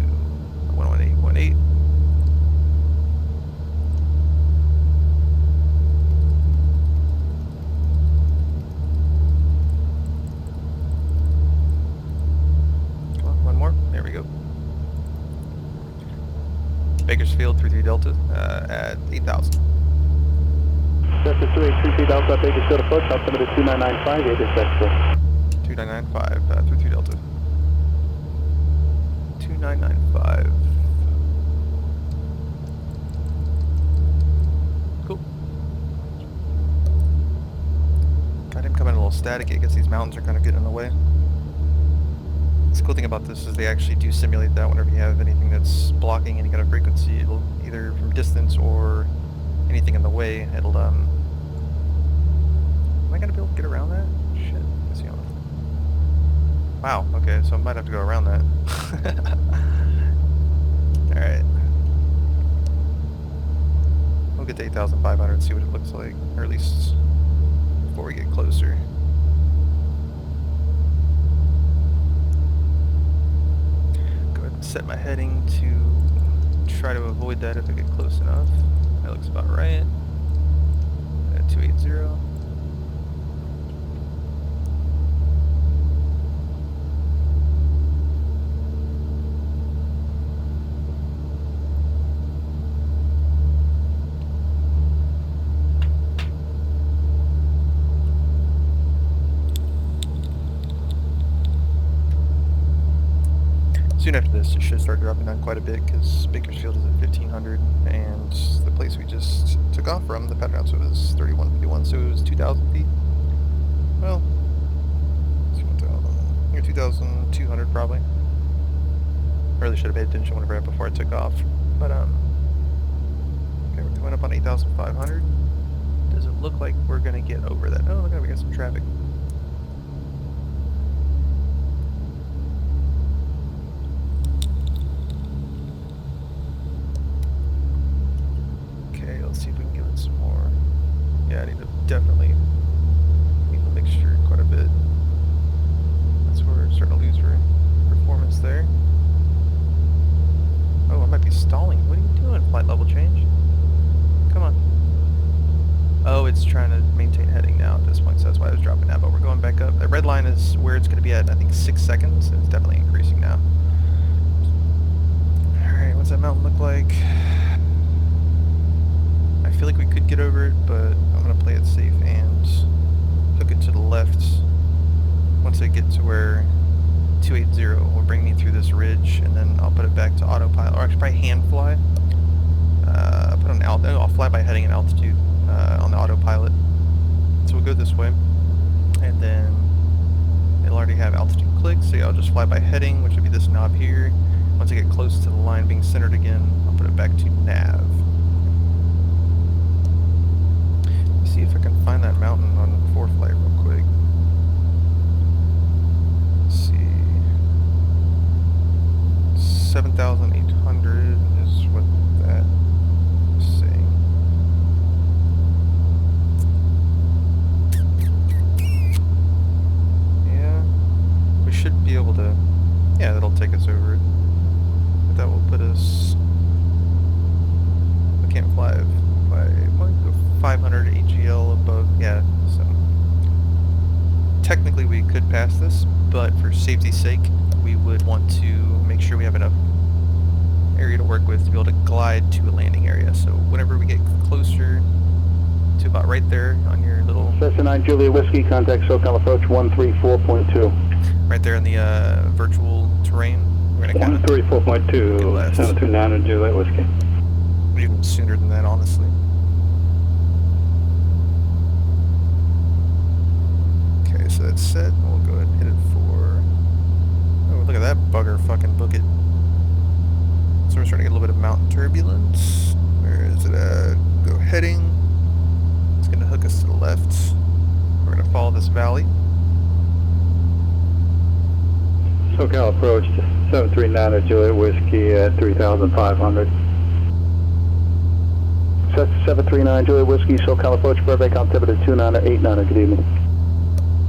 118.8. Come on, one more. There we go. Bakersfield, 33 Delta, at 8,000. Cessna 2833 Delta, Bakersfield approach, altimeter 2995, 8 is extra. 2995, 33 Delta. 2995. Cool. Got him coming a little static. I guess these mountains are kind of getting in the way. The cool thing about this is they actually do simulate that whenever you have anything that's blocking any kind of frequency. It'll either from distance or anything in the way, it'll am I gonna be able to get around that? Shit. Let's see. Wow, okay, so I might have to go around that. Alright. We'll get to 8,500 and see what it looks like, or at least before we get closer. Go ahead and set my heading to try to avoid that if I get close enough. That looks about right. At 280. Soon after this, it should start dropping down quite a bit because Bakersfield is at 1,500, and the place we just took off from, the pattern altitude was 3151, so it was 2,000 feet. Well, 2,200 probably. I really should have paid attention whenever before I took off. But okay, we're going up on 8,500. Does it look like we're gonna get over that? Oh, look at, we got some traffic. Let's see if we can give it some more. Yeah, I need to definitely need the mixture quite a bit. That's where we're starting to lose performance there. Oh, I might be stalling. What are you doing, flight level change? Come on. Oh, it's trying to maintain heading now at this point, so that's why I was dropping that, but we're going back up. The red line is where it's going to be at, I think, 6 seconds. It's definitely increasing now. Alright, what's that mountain look like? I feel like we could get over it, but I'm going to play it safe and hook it to the left. Once I get to where 280 will bring me through this ridge, and then I'll put it back to autopilot, or actually probably hand fly. Put on I'll fly by heading and altitude on the autopilot. So we'll go this way, and then it'll already have altitude clicked, so yeah, I'll just fly by heading, which would be this knob here. Once I get close to the line being centered again, I'll put it back to nav. See if I can find that mountain on 4-flight real quick. Let's see. 7,800 is what that is saying. Yeah, we should be able to. Yeah, that'll take us over it. But that will put us. I can't fly. By 500 AGL above, yeah, so technically we could pass this, but for safety's sake, we would want to make sure we have enough area to work with to be able to glide to a landing area. So whenever we get closer to about right there on your little... Cessna 9 Julia Whiskey, contact SoCal approach 134.2. Right there in the virtual terrain. We're going to kind of... 134.2, 729 Julia Whiskey. Even sooner than that, honestly. Okay, so that's set. We'll go ahead and hit it for... Oh, look at that bugger fucking book it. So we're starting to get a little bit of mountain turbulence. Where is it at? Go heading. It's going to hook us to the left. We're going to follow this valley. SoCal approach 739 Juliet Whiskey at 3,500. Cessna 739 Juliet Whiskey, SoCal approach, Burbank, altimeter 2989, good evening.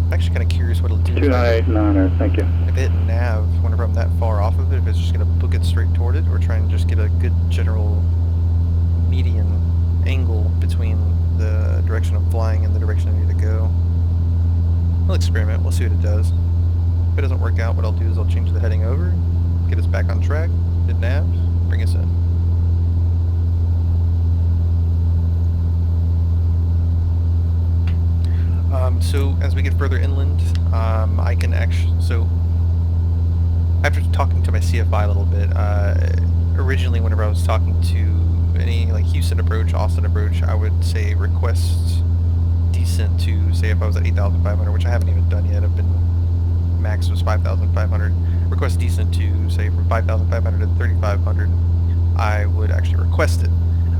I'm actually kind of curious what it'll do. 2989, thank you. If it nav, whenever I'm that far off of it, if it's just going to book it straight toward it, or try and just get a good general median angle between the direction I'm flying and the direction I need to go. We'll experiment, we'll see what it does. If it doesn't work out, what I'll do is I'll change the heading over, get us back on track, hit nav, bring us in. So as we get further inland, I can actually, so after talking to my CFI a little bit, originally whenever I was talking to any like Houston approach, Austin approach, I would say request descent to, say if I was at 8,500, which I haven't even done yet, I've been, max was 5,500, request descent to say from 5,500 to 3,500, I would actually request it.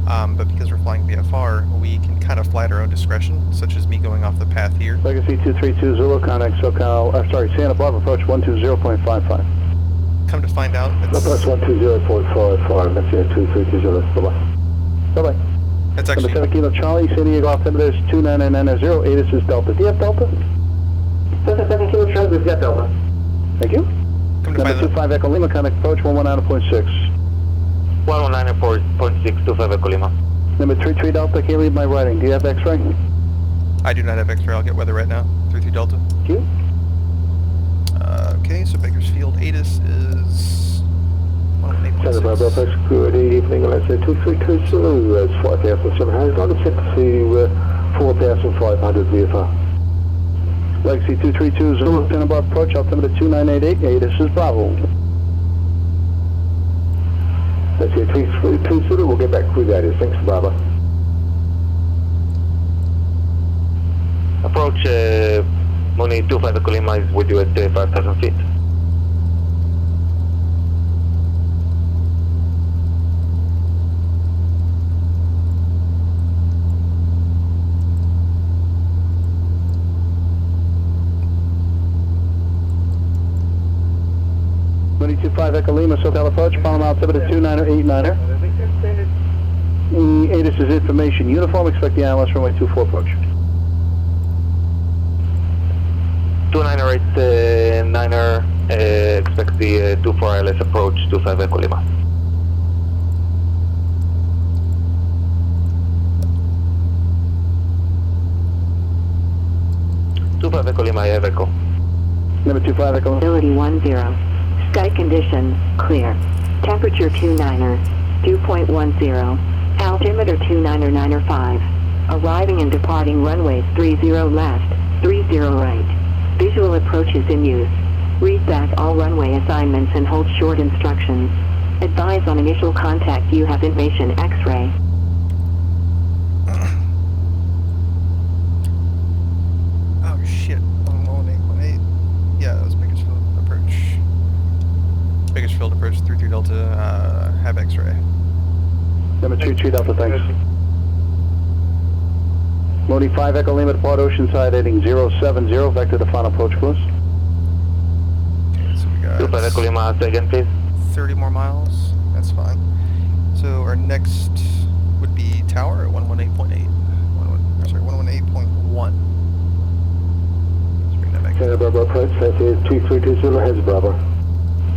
But because we're flying VFR, we can kind of fly at our own discretion, such as me going off the path here. Legacy 232 Zulu, contact SoCal, Santa Barbara approach 120.55. Come to find out, it's... Approach 120.55, that's it, 232 Zulu, bye-bye. Bye-bye. That's actually... Number 7 Kilo Charlie, San Diego altimeter is 29990, ATIS is Delta. Do you have Delta? 7 Kilo Charlie, we've got Delta. Thank you. Come to Number find 25 Echo Lima, contact approach 119.6. 119.6, 25 Echo Lima. Number 33 Delta, can't read my writing. Do you have X-ray? I do not have X-ray. I'll get weather right now. 33 Delta. Thank you. Okay, so Bakersfield ATIS is 118.6. Santa Barbara approach, good evening, let's say 232 Zulu, that's 5,700, on the 6 to 4,500 VFR. Legacy 232 Zulu, Santa Barbara approach, altimeter 2988, ATIS is Bravo. That's it, 232 Zulu, we'll get back through that. Thanks, Bravo. Approach Money 25 Echo Lima is with you at 5,000 feet. Money 25 Echo Lima, SoCal approach, Palm altimeter 2989er. ATIS is information uniform, expect the ILS runway 24 approach. 2908 9er, expect the 24 ILS approach 25 Echo Lima. Echo Lima, I have Echo. Number 25 Echo. Visibility 10. Sky conditions, clear. Temperature 29er, 2.10. Altimeter 29905. Arriving and departing runways 30 left, 30 right. Visual approaches in use. Read back all runway assignments and hold short instructions. Advise on initial contact you have information X-ray. Oh shit, 118.8. Yeah, that was Bakersfield approach. Bakersfield approach 33 Delta, have X-ray. Number 23 Delta, thanks. Modi 5 Echo Lima, depart Oceanside heading 070, vector to final approach course. Okay, so we got 25 Echo Lima, say again please. 30 more miles, that's fine. So our next would be tower at 118.8. 118.1. Let's bring that back. Santa Barbara approach, that's it, 232 Zulu, heads Bravo.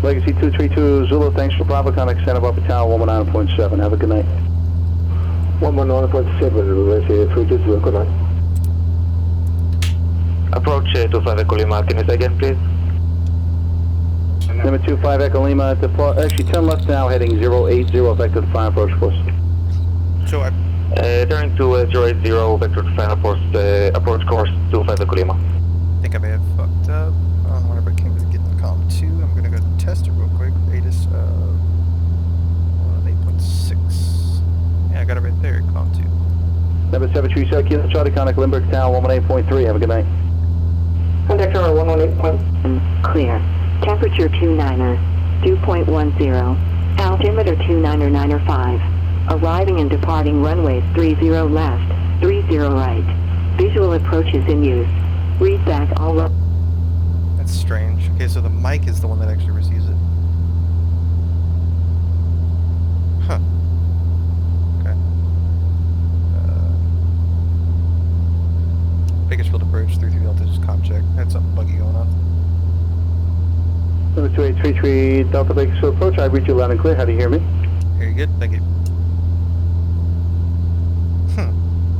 Legacy 232 Zulu, thanks for Bravo, contact Santa Barbara Tower 119.7, have a good night. 119.7, let's say 32 Zulu, good night. Approach 25 Echo Lima, can you say again please? Number 25 Echo Lima, actually 10 left now, heading 080, back to the final approach course. So I Turning to 080, vector to final approach course 25 Echo Lima. think I may have fucked up on whenever it came to getting COM 2. I'm gonna go test it real quick. ATIS 8.6. Yeah, I got it right there, COM 2. Number 737 Kilo Charlie, contact Lindbergh Tower 118.3. Have a good night. Contact tower 118. Clear. Temperature 29er, dew point 10. Altimeter 299er5. Arriving and departing runways 30 left, 30 right. Visual approaches in use. Read back all. That's strange. Okay, so the mic is the one that actually receives it. Huh. Okay. Bakersfield approach 33 Delta, just com check. Had something buggy going on. Number 2833 Delta Bakersfield approach, I read you loud and clear. How do you hear me? Hear you good? Thank you.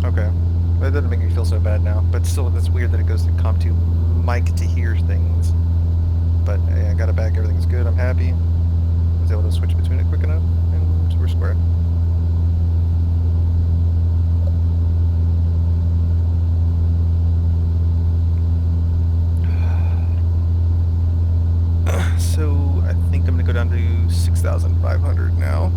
Okay. That doesn't make me feel so bad now, but still, that's weird that it goes to COM2 mic to hear things. But hey, I got it back, everything's good, I'm happy. I was able to switch between it quick enough, and we're square. So, I think I'm gonna go down to 6,500 now.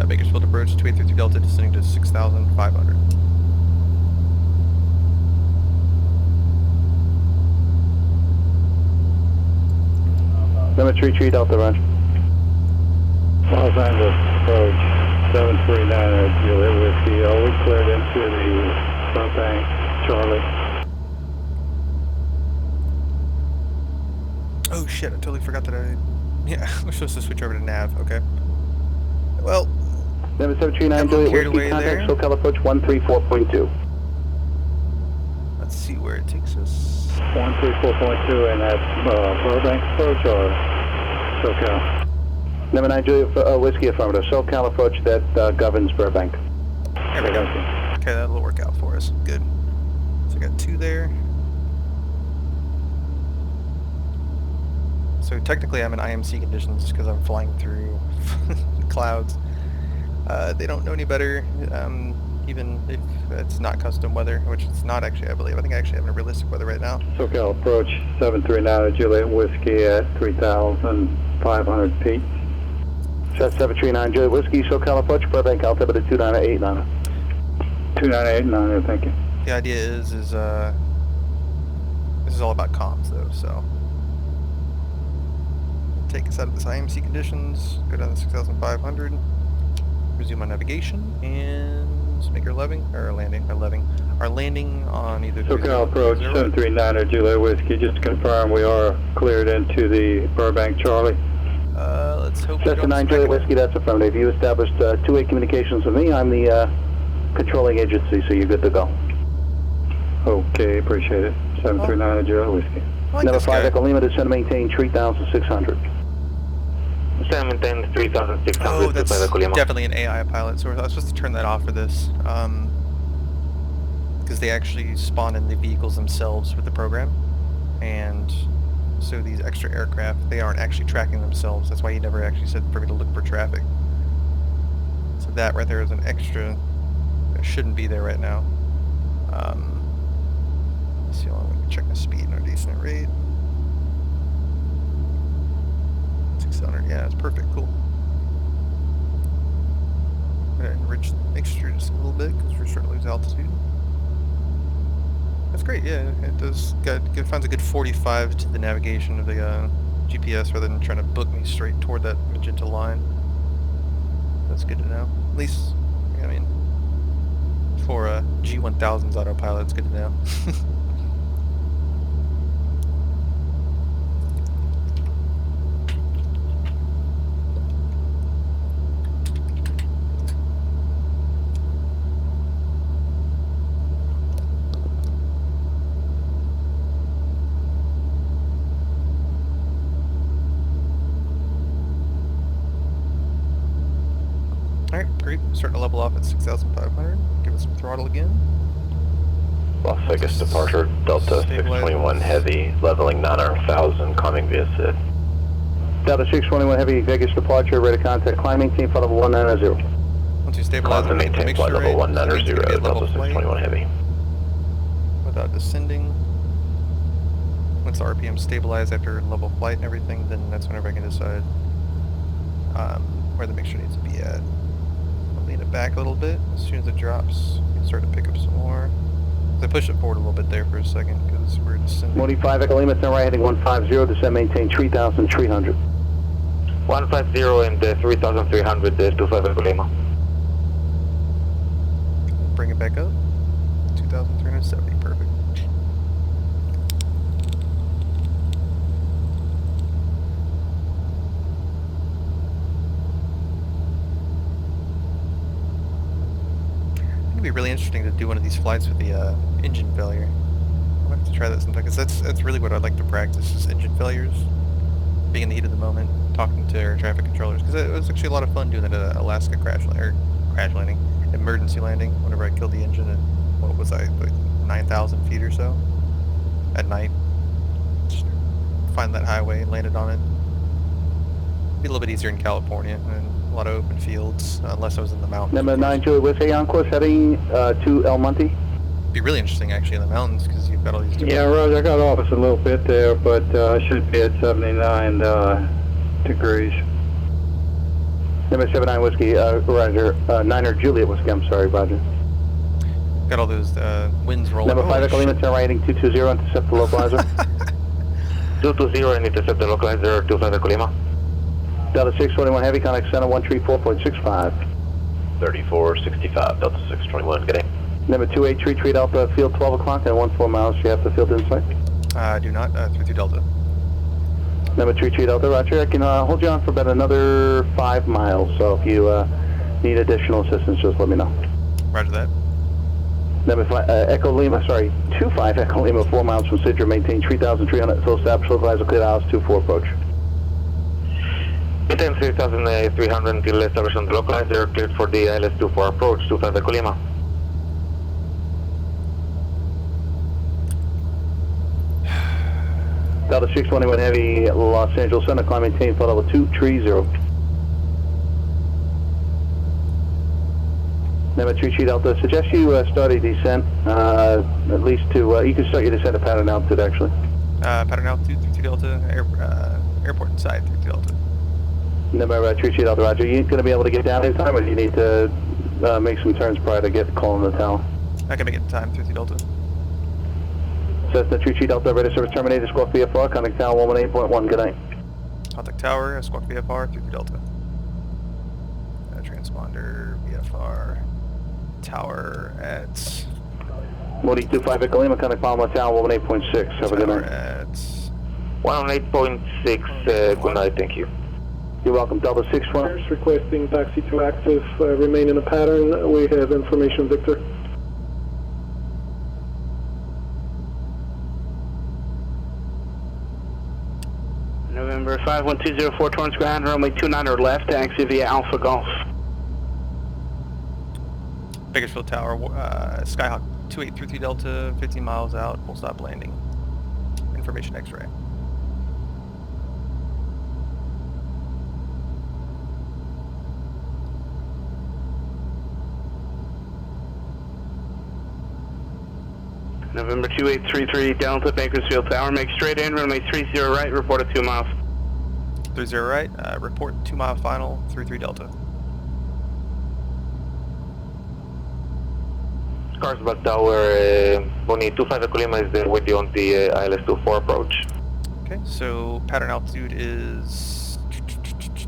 Bakersfield approach 2833 Delta, descending to 6,500. Number 33 Delta, Roger. Los Angeles approach 739 Juliet Whiskey, all we cleared into the Burbank, Charlie. Oh shit, I totally forgot that yeah, we're supposed to switch over to nav, okay. Well, Number 739 Juliet Whiskey, contact SoCal approach 134.2. Let's see where it takes us. 134.2, and that's Burbank approach or SoCal? Number 9 Juliet Whiskey, affirmative. SoCal approach that governs Burbank. There we go. Okay, that'll work out for us. Good. So I got 2 there. So technically I'm in IMC conditions because I'm flying through clouds. They don't know any better, even if it's not custom weather, which it's not actually, I believe. I think I actually have a realistic weather right now. SoCal approach 739 Juliet Whiskey at 3,500 feet. 739 Juliet Whiskey, SoCal approach, Burbank, altimeter 29889. 29889, thank you. The idea is this is all about comms though, so. Take us out of this IMC conditions, go down to 6,500, resume our navigation, and make our landing on either SoCal approach 739 Juliet Whiskey, just to confirm we are cleared into the Burbank, Charlie. Let's hope. 739 Juliet Whiskey, that's affirmative. You established two-way communications with me. I'm the controlling agency, so you're good to go. Okay, appreciate it. 739 Juliet Whiskey. Number 5 Echo Lima, descend to maintain 3,600. Maintain 3,600. Oh, that's definitely an AI pilot, so I was supposed to turn that off for this. Because they actually spawn in the vehicles themselves with the program. And so these extra aircraft, they aren't actually tracking themselves. That's why he never actually said for me to look for traffic. So that right there is an extra that shouldn't be there right now. Let's see, let me check my speed and our decent rate. 600, yeah, that's perfect, cool. I'm gonna enrich the mixture just a little bit because we're starting to lose altitude. That's great, yeah, it does. It finds a good 45 to the navigation of the GPS rather than trying to book me straight toward that magenta line. That's good to know. At least, I mean, for G1000's autopilot, it's good to know. Alright, great. Starting to level off at 6,500. Give us some throttle again. Las Vegas departure, Delta 621 Heavy, leveling 9,000, climbing via SID. Delta 621 Heavy, Vegas departure, ready to contact, climb, maintain flight level 190. Once you stabilize, Climb and maintain flight level 190, Delta 621 Heavy. Without descending. Once the RPM stabilize after level flight and everything, then that's whenever I can decide where the mixture needs to be at. I'll lean it back a little bit. As soon as it drops, you can start to pick up some more. I pushed it forward a little bit there for a second because we're descending. Modi 5 Echo Lima, turn right heading 150, descend maintain 3,300. 150 and 3,300, 25 Echo Lima. Bring it back up. 2,370, perfect. It'd be really interesting to do one of these flights with the engine failure. I'm gonna have to try that sometime because that's really what I'd like to practice is engine failures. Being in the heat of the moment, talking to air traffic controllers, because it was actually a lot of fun doing that at Alaska crash landing, emergency landing. Whenever I killed the engine at what was I, like 9,000 feet or so at night. Just find that highway and landed on it. Be a little bit easier in California and a lot of open fields, unless I was in the mountains. Number 9 Julie Whiskey on course heading to El Monte. Be really interesting actually in the mountains because you've got all these different... Yeah, Roger, I got off us a little bit there, but I should be at 79 degrees. Number 79 Whiskey, Roger. 9er Juliet Whiskey, I'm sorry, Roger. Got all those winds rolling. Number 5 Echo Lima, turn right heading 220, intercept the localizer. 220 and intercept the localizer, 25 Echo Lima. Delta 621 Heavy, contact center 134.65. 3465, Delta 621, good day. Number 2833 Delta, field 12 o'clock and 14 miles, you have the field in sight. I do not, 32 Delta. Number 33 Delta, Roger, I can hold you on for about another 5 miles, so if you need additional assistance, just let me know. Roger that. Number 5 Echo Lima, sorry, 25 Echo Lima, 4 miles from Sidra, maintain 3,300, full establish localizer, clear house, 24 approach. Maintain 3,300 until establishment on the localizer, cleared for the ILS-24 approach, 25 Echo Lima. Delta 621 Heavy, Los Angeles Center, climb maintain flight level 230. Number 33 Delta, suggest you start a descent, at least to, you can start your descent at pattern altitude actually. Pattern altitude, 32 Delta, airport inside, 32 Delta. Number 33 Delta, Roger, you going to be able to get down in time or do you need to make some turns prior to get calling the tower? I can make it in time, 32 Delta. Cessna 33 Delta, ready service terminated, squawk VFR, contact tower 118.1, good night. Contact tower, squawk VFR, 33 Delta. Transponder, VFR, tower at... Modi 25 Echo Lima, contact Palma tower 118.6, have a good night. At... 118.6, good night, thank you. You're welcome, Delta 621. Requesting taxi to active, remain in a pattern, we have information, Victor. November 51204 Torrance ground, runway 29 or left, taxi via Alpha Golf. Bakersfield Tower, Skyhawk 2833 Delta, 15 miles out, full stop landing. Information X-ray. November 2833 Delta, Bakersfield Tower, make straight in, runway 30 right, report at 2 miles. 30 right, report 2 mile final, 33 Delta. Carlsbad Tower, Bonnie 25 Echo Lima is there with you on the ILS-24 approach. Okay, so pattern altitude is...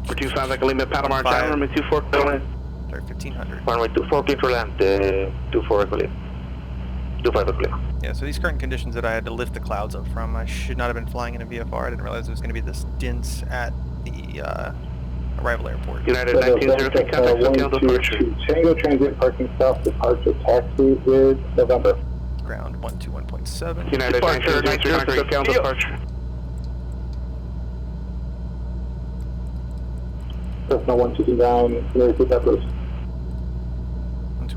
25 Echo Lima, Palomar Tower, runway 24, clear land. 1500. Runway 24, clear for land, 24 Echo Lima. 25 Echo Lima. Yeah, so these current conditions that I had to lift the clouds up from, I should not have been flying in a VFR. I didn't realize it was going to be this dense at the arrival airport. United 1903, contact SoCal departure. Tango Transit parking south, departure taxi with November. Ground 121.7. United 1903, contact SoCal departure. Cessna 129, repeat that please.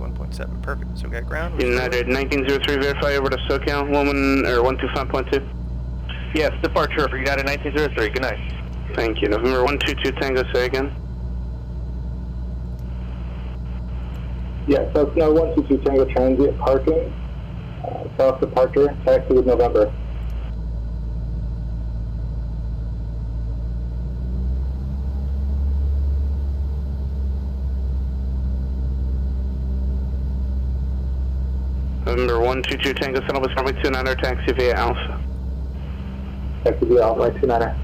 1.7. Perfect. So we got ground. United 1903, verify over to SoCal, woman, or 125.2. Yes, departure for United 1903. Good night. Thank you. November 122 Tango, say again. Yeah, so it's now 122 Tango Transit parking. South departure, taxi with November. November 122 Tango, San Luis, runway 29er, taxi via Alpha. Taxi via Alpha, 29er.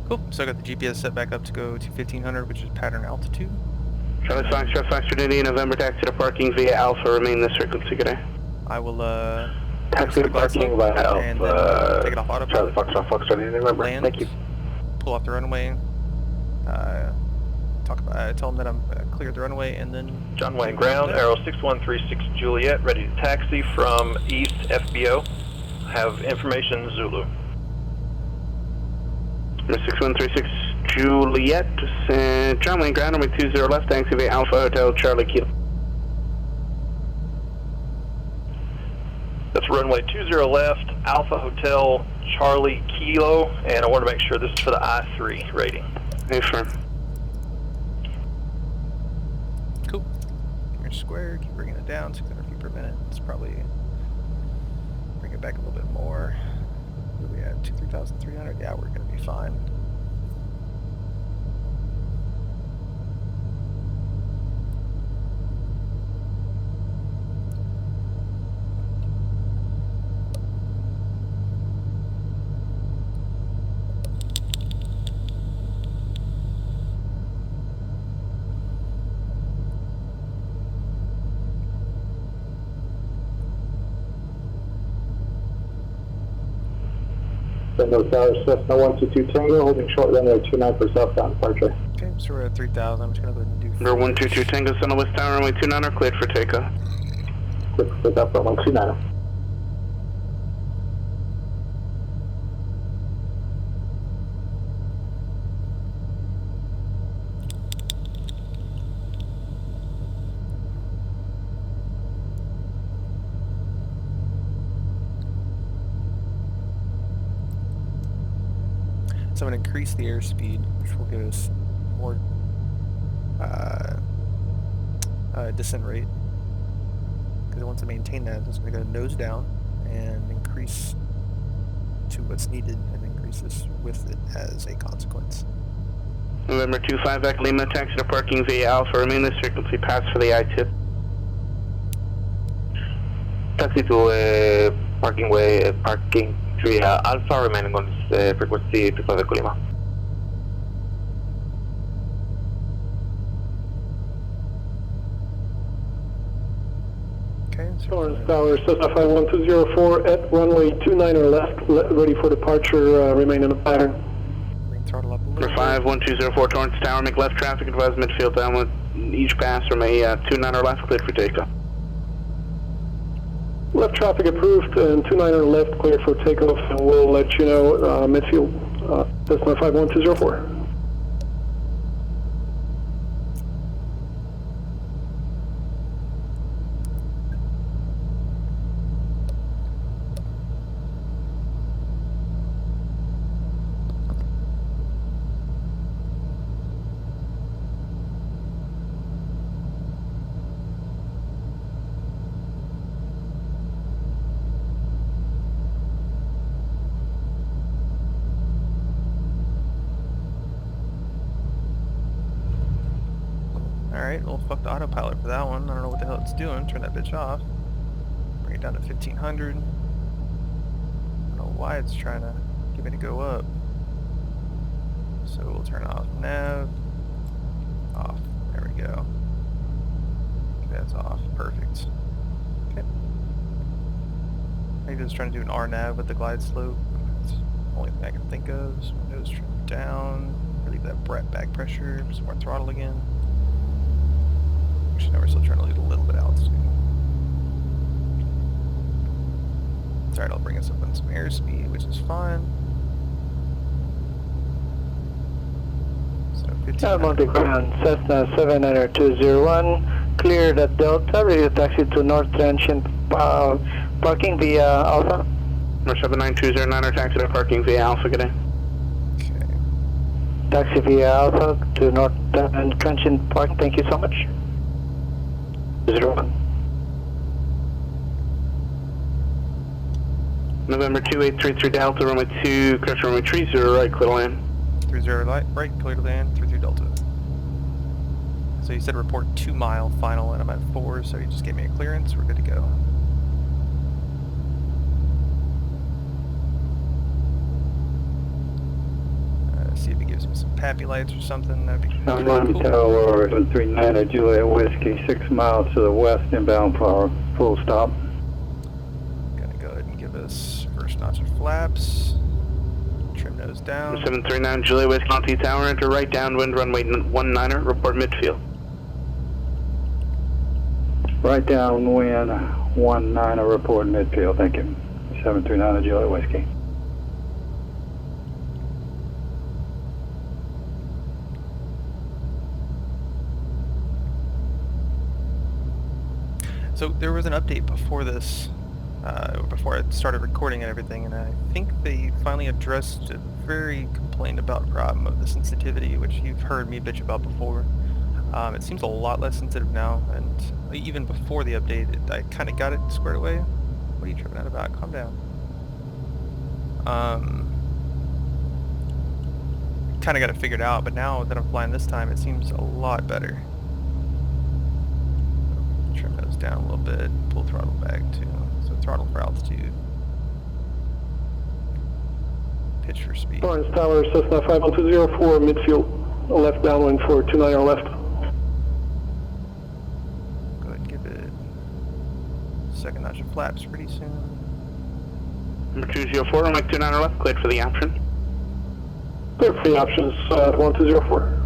Cool. So I got the GPS set back up to go to 1500, which is pattern altitude. Charlie Foxtrot, Foxtrot India, November, taxi to parking via Alpha, remain this frequency, good day. I will, taxi to parking via Alpha, and then take it off autopilot. Charlie Foxtrot, Foxtrot India, November. Land, Thank you. pull off the runway, tell them that I'm cleared the runway, and then... John Wayne ground, Arrow 6136 Juliet, ready to taxi from East FBO. Have information Zulu. 6136 Juliet, John Wayne ground, runway 20 left, taxi via Alpha Hotel Charlie Kilo. That's runway 20 left, Alpha Hotel Charlie Kilo, and I want to make sure this is for the I-3 rating. Hey, firm. Cool. Keep your square, keep bringing it down, 600 feet per minute. It's probably bring it back a little bit more. What are we at? 3,300? Yeah, we're going to be fine. Tango Tower, Cessna 122 Tango, holding short runway 29 for southbound departure. Okay, so we're at 3,000. I'm just going to go ahead and do... Number 122 Tango, San Luis Tower, runway 29 are cleared for takeoff. Cleared for takeoff, runway 29. So I'm going to increase the airspeed, which will give us more descent rate. Because I want to maintain that, it's going to go nose down and increase to what's needed, and increase this with it as a consequence. November 25 back Lima, taxi to parking via Alpha, remain this frequency, pass for the I-tip. Taxi to parking way, parking via Alpha, remaining on frequency 25 Echo Lima. Okay, Torrance Tower, Cessna 51204 at runway 29 or left, ready for departure, remain in a pattern. Throttle up a little Number 51204 Torrance Tower, make left traffic, advise midfield downwind, each pass from a 29 or left, cleared for takeoff. Left traffic approved and 29er left cleared for takeoff, and we'll let you know midfield, Cessna 51204. Alright, well fuck the autopilot for that one. I don't know what the hell it's doing. Turn that bitch off. Bring it down to 1500. I don't know why it's trying to get me to go up. So we'll turn off nav. Off. There we go. Okay, that's off. Perfect. Okay. Maybe it's trying to do an RNAV with the glide slope. That's the only thing I can think of. So nose trim down. Relieve that back pressure. Some more throttle again. Actually, no, we're still trying to leave a little bit of altitude. It's alright, I'll bring us up on some airspeed. which is fine. So 15. Monte Ground, Cessna 79201, cleared at Delta, radio taxi to North Transient parking via Alpha. Number 79209, taxi to parking via Alpha, good day. Taxi via Alpha to North Transient Park, thank you so much. 01. November 2833 Delta, runway 2, correction runway 30 right, clear to land. 30 right, clear to land, 33 Delta. So you said report 2 mile final, and I'm at 4, so you just gave me a clearance, we're good to go. See if he gives me some pappy lights or something, that'd be I'm on Tower 139 Juliet Whiskey, 6 miles to the west, inbound for full stop. Gonna go ahead and give us first notch of flaps. Trim nose down. 739 Juliet Whiskey, Monty Tower, enter right downwind runway 19er, report midfield. Right downwind 19, report midfield, thank you. 739 Juliet Whiskey. So there was an update before this, before I started recording and everything, and I think they finally addressed a very complained about problem of the sensitivity, which you've heard me bitch about before. It seems a lot less sensitive now, and even before the update, I kind of got it squared away. What are you tripping out about? Calm down. Kind of got it figured out, but now that I'm flying this time, it seems a lot better. Trim those down a little bit, pull throttle back too. So throttle for altitude. Pitch for speed. Lawrence Tower, Cessna 51204, midfield, left downwind for 29 left. Go ahead and give it second notch of flaps pretty soon. Number 204, runway 29 left, cleared for the option. Clear for the options, 1204.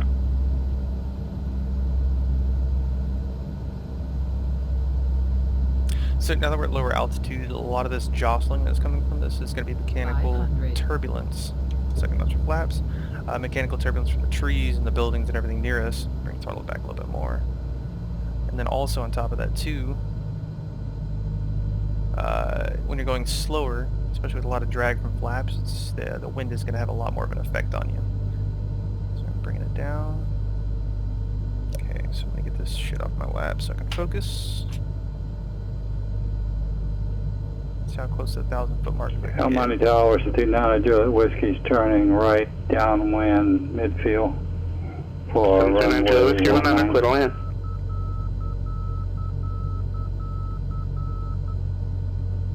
So now that we're at lower altitude, a lot of this jostling that's coming from this is going to be mechanical turbulence. Second notch of flaps. Mechanical turbulence from the trees and the buildings and everything near us. Bring throttle back a little bit more. And then also on top of that too, when you're going slower, especially with a lot of drag from flaps, it's, the wind is going to have a lot more of an effect on you. So I'm bringing it down. Okay, so I'm going to get this shit off my lap so I can focus. See how close to the 1,000-foot mark we How many towers to 29 Juliet Whiskey's turning right downwind midfield for runway 19. Clear to land.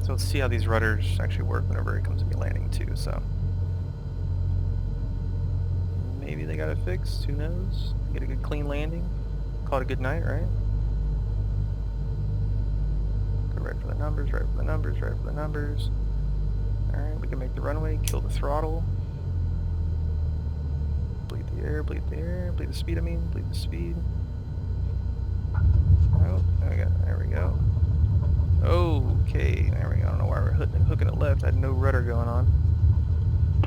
So let's see how these rudders actually work whenever it comes to me landing too, so. Maybe they got it fixed, who knows? Get a good clean landing, call it a good night, right? Go right for the numbers, right for the numbers, right for the numbers. Alright, we can make the runway, kill the throttle. Bleed the air, bleed the air, bleed the speed, bleed the speed. Oh, there we go. Okay, there we go. I don't know why we're hooking it left. I had no rudder going on.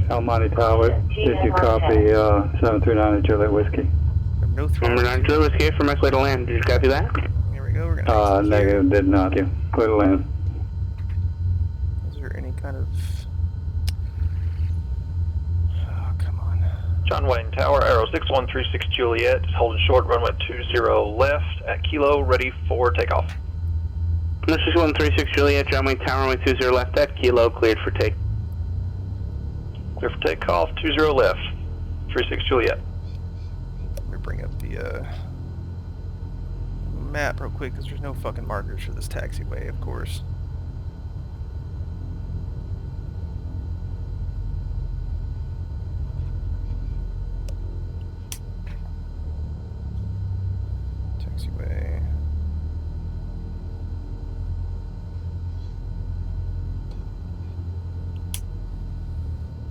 Almonte Tower, did you copy 739 Juliet Whiskey? No throttle. Number 9 Juliet Whiskey from my clear to land. Did you copy that? Here we go. We're gonna negative, did not. You clear to land. Is there any kind of... Oh, come on. John Wayne Tower, Arrow 6136 Juliet, holding short, runway 20 left at Kilo, ready for takeoff. This is 136 Juliet, John Wayne Tower, runway 20 left at Kilo, cleared for take. Clear for takeoff, 20 left, 36 Juliet. Let me bring up the map real quick, because there's no fucking markers for this taxiway, of course. Taxiway.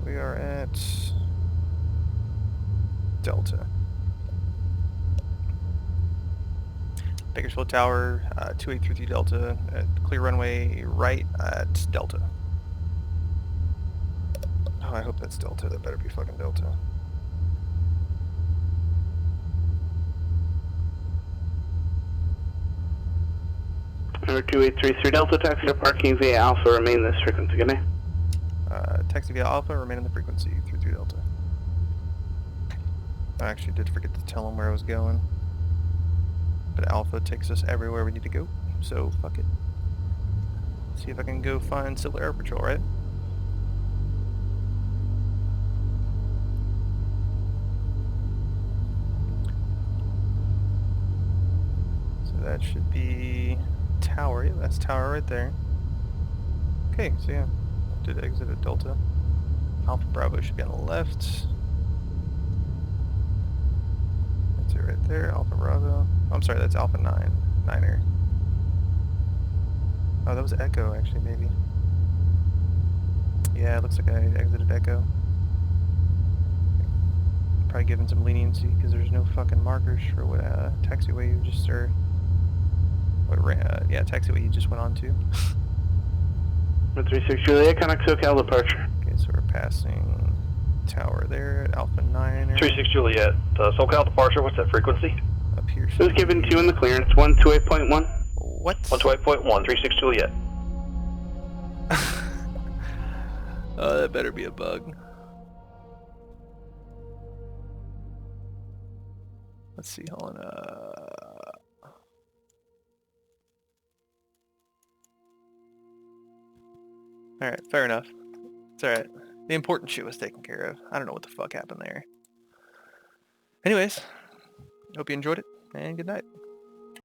We are at Delta. Bakersfield Tower, 2833 Delta, at clear runway right at Delta. I hope that's Delta. That better be fucking Delta. Number 2833 Delta, taxi to parking via Alpha, remain this frequency, good night. Taxi via Alpha, remain in the frequency, 33 Delta. I actually did forget to tell him where I was going. But Alpha takes us everywhere we need to go, so fuck it. See if I can go find Civil Air Patrol, right? So that should be Tower. Yeah, that's Tower right there. Okay, so yeah, I did exit at Delta. Alpha Bravo should be on the left. That's it right there, Alpha Bravo. Oh, I'm sorry, that's Alpha 9er. Oh, that was Echo, actually, maybe. Yeah, it looks like I exited Echo. Probably given some leniency, because there's no fucking markers for what taxiway you just, or... yeah, taxiway you just went on to. 36 Juliet, connect SoCal departure. Okay, so we're passing Tower there at Alpha 9er. 36 Juliet, SoCal departure, what's that frequency? Up here. It was given to you in the clearance, 128.1. What? 128.1, 36 Juliet. Oh, that better be a bug. Let's see, hold on, Alright, fair enough. It's alright. The important shit was taken care of. I don't know what the fuck happened there. Anyways, hope you enjoyed it, and good night.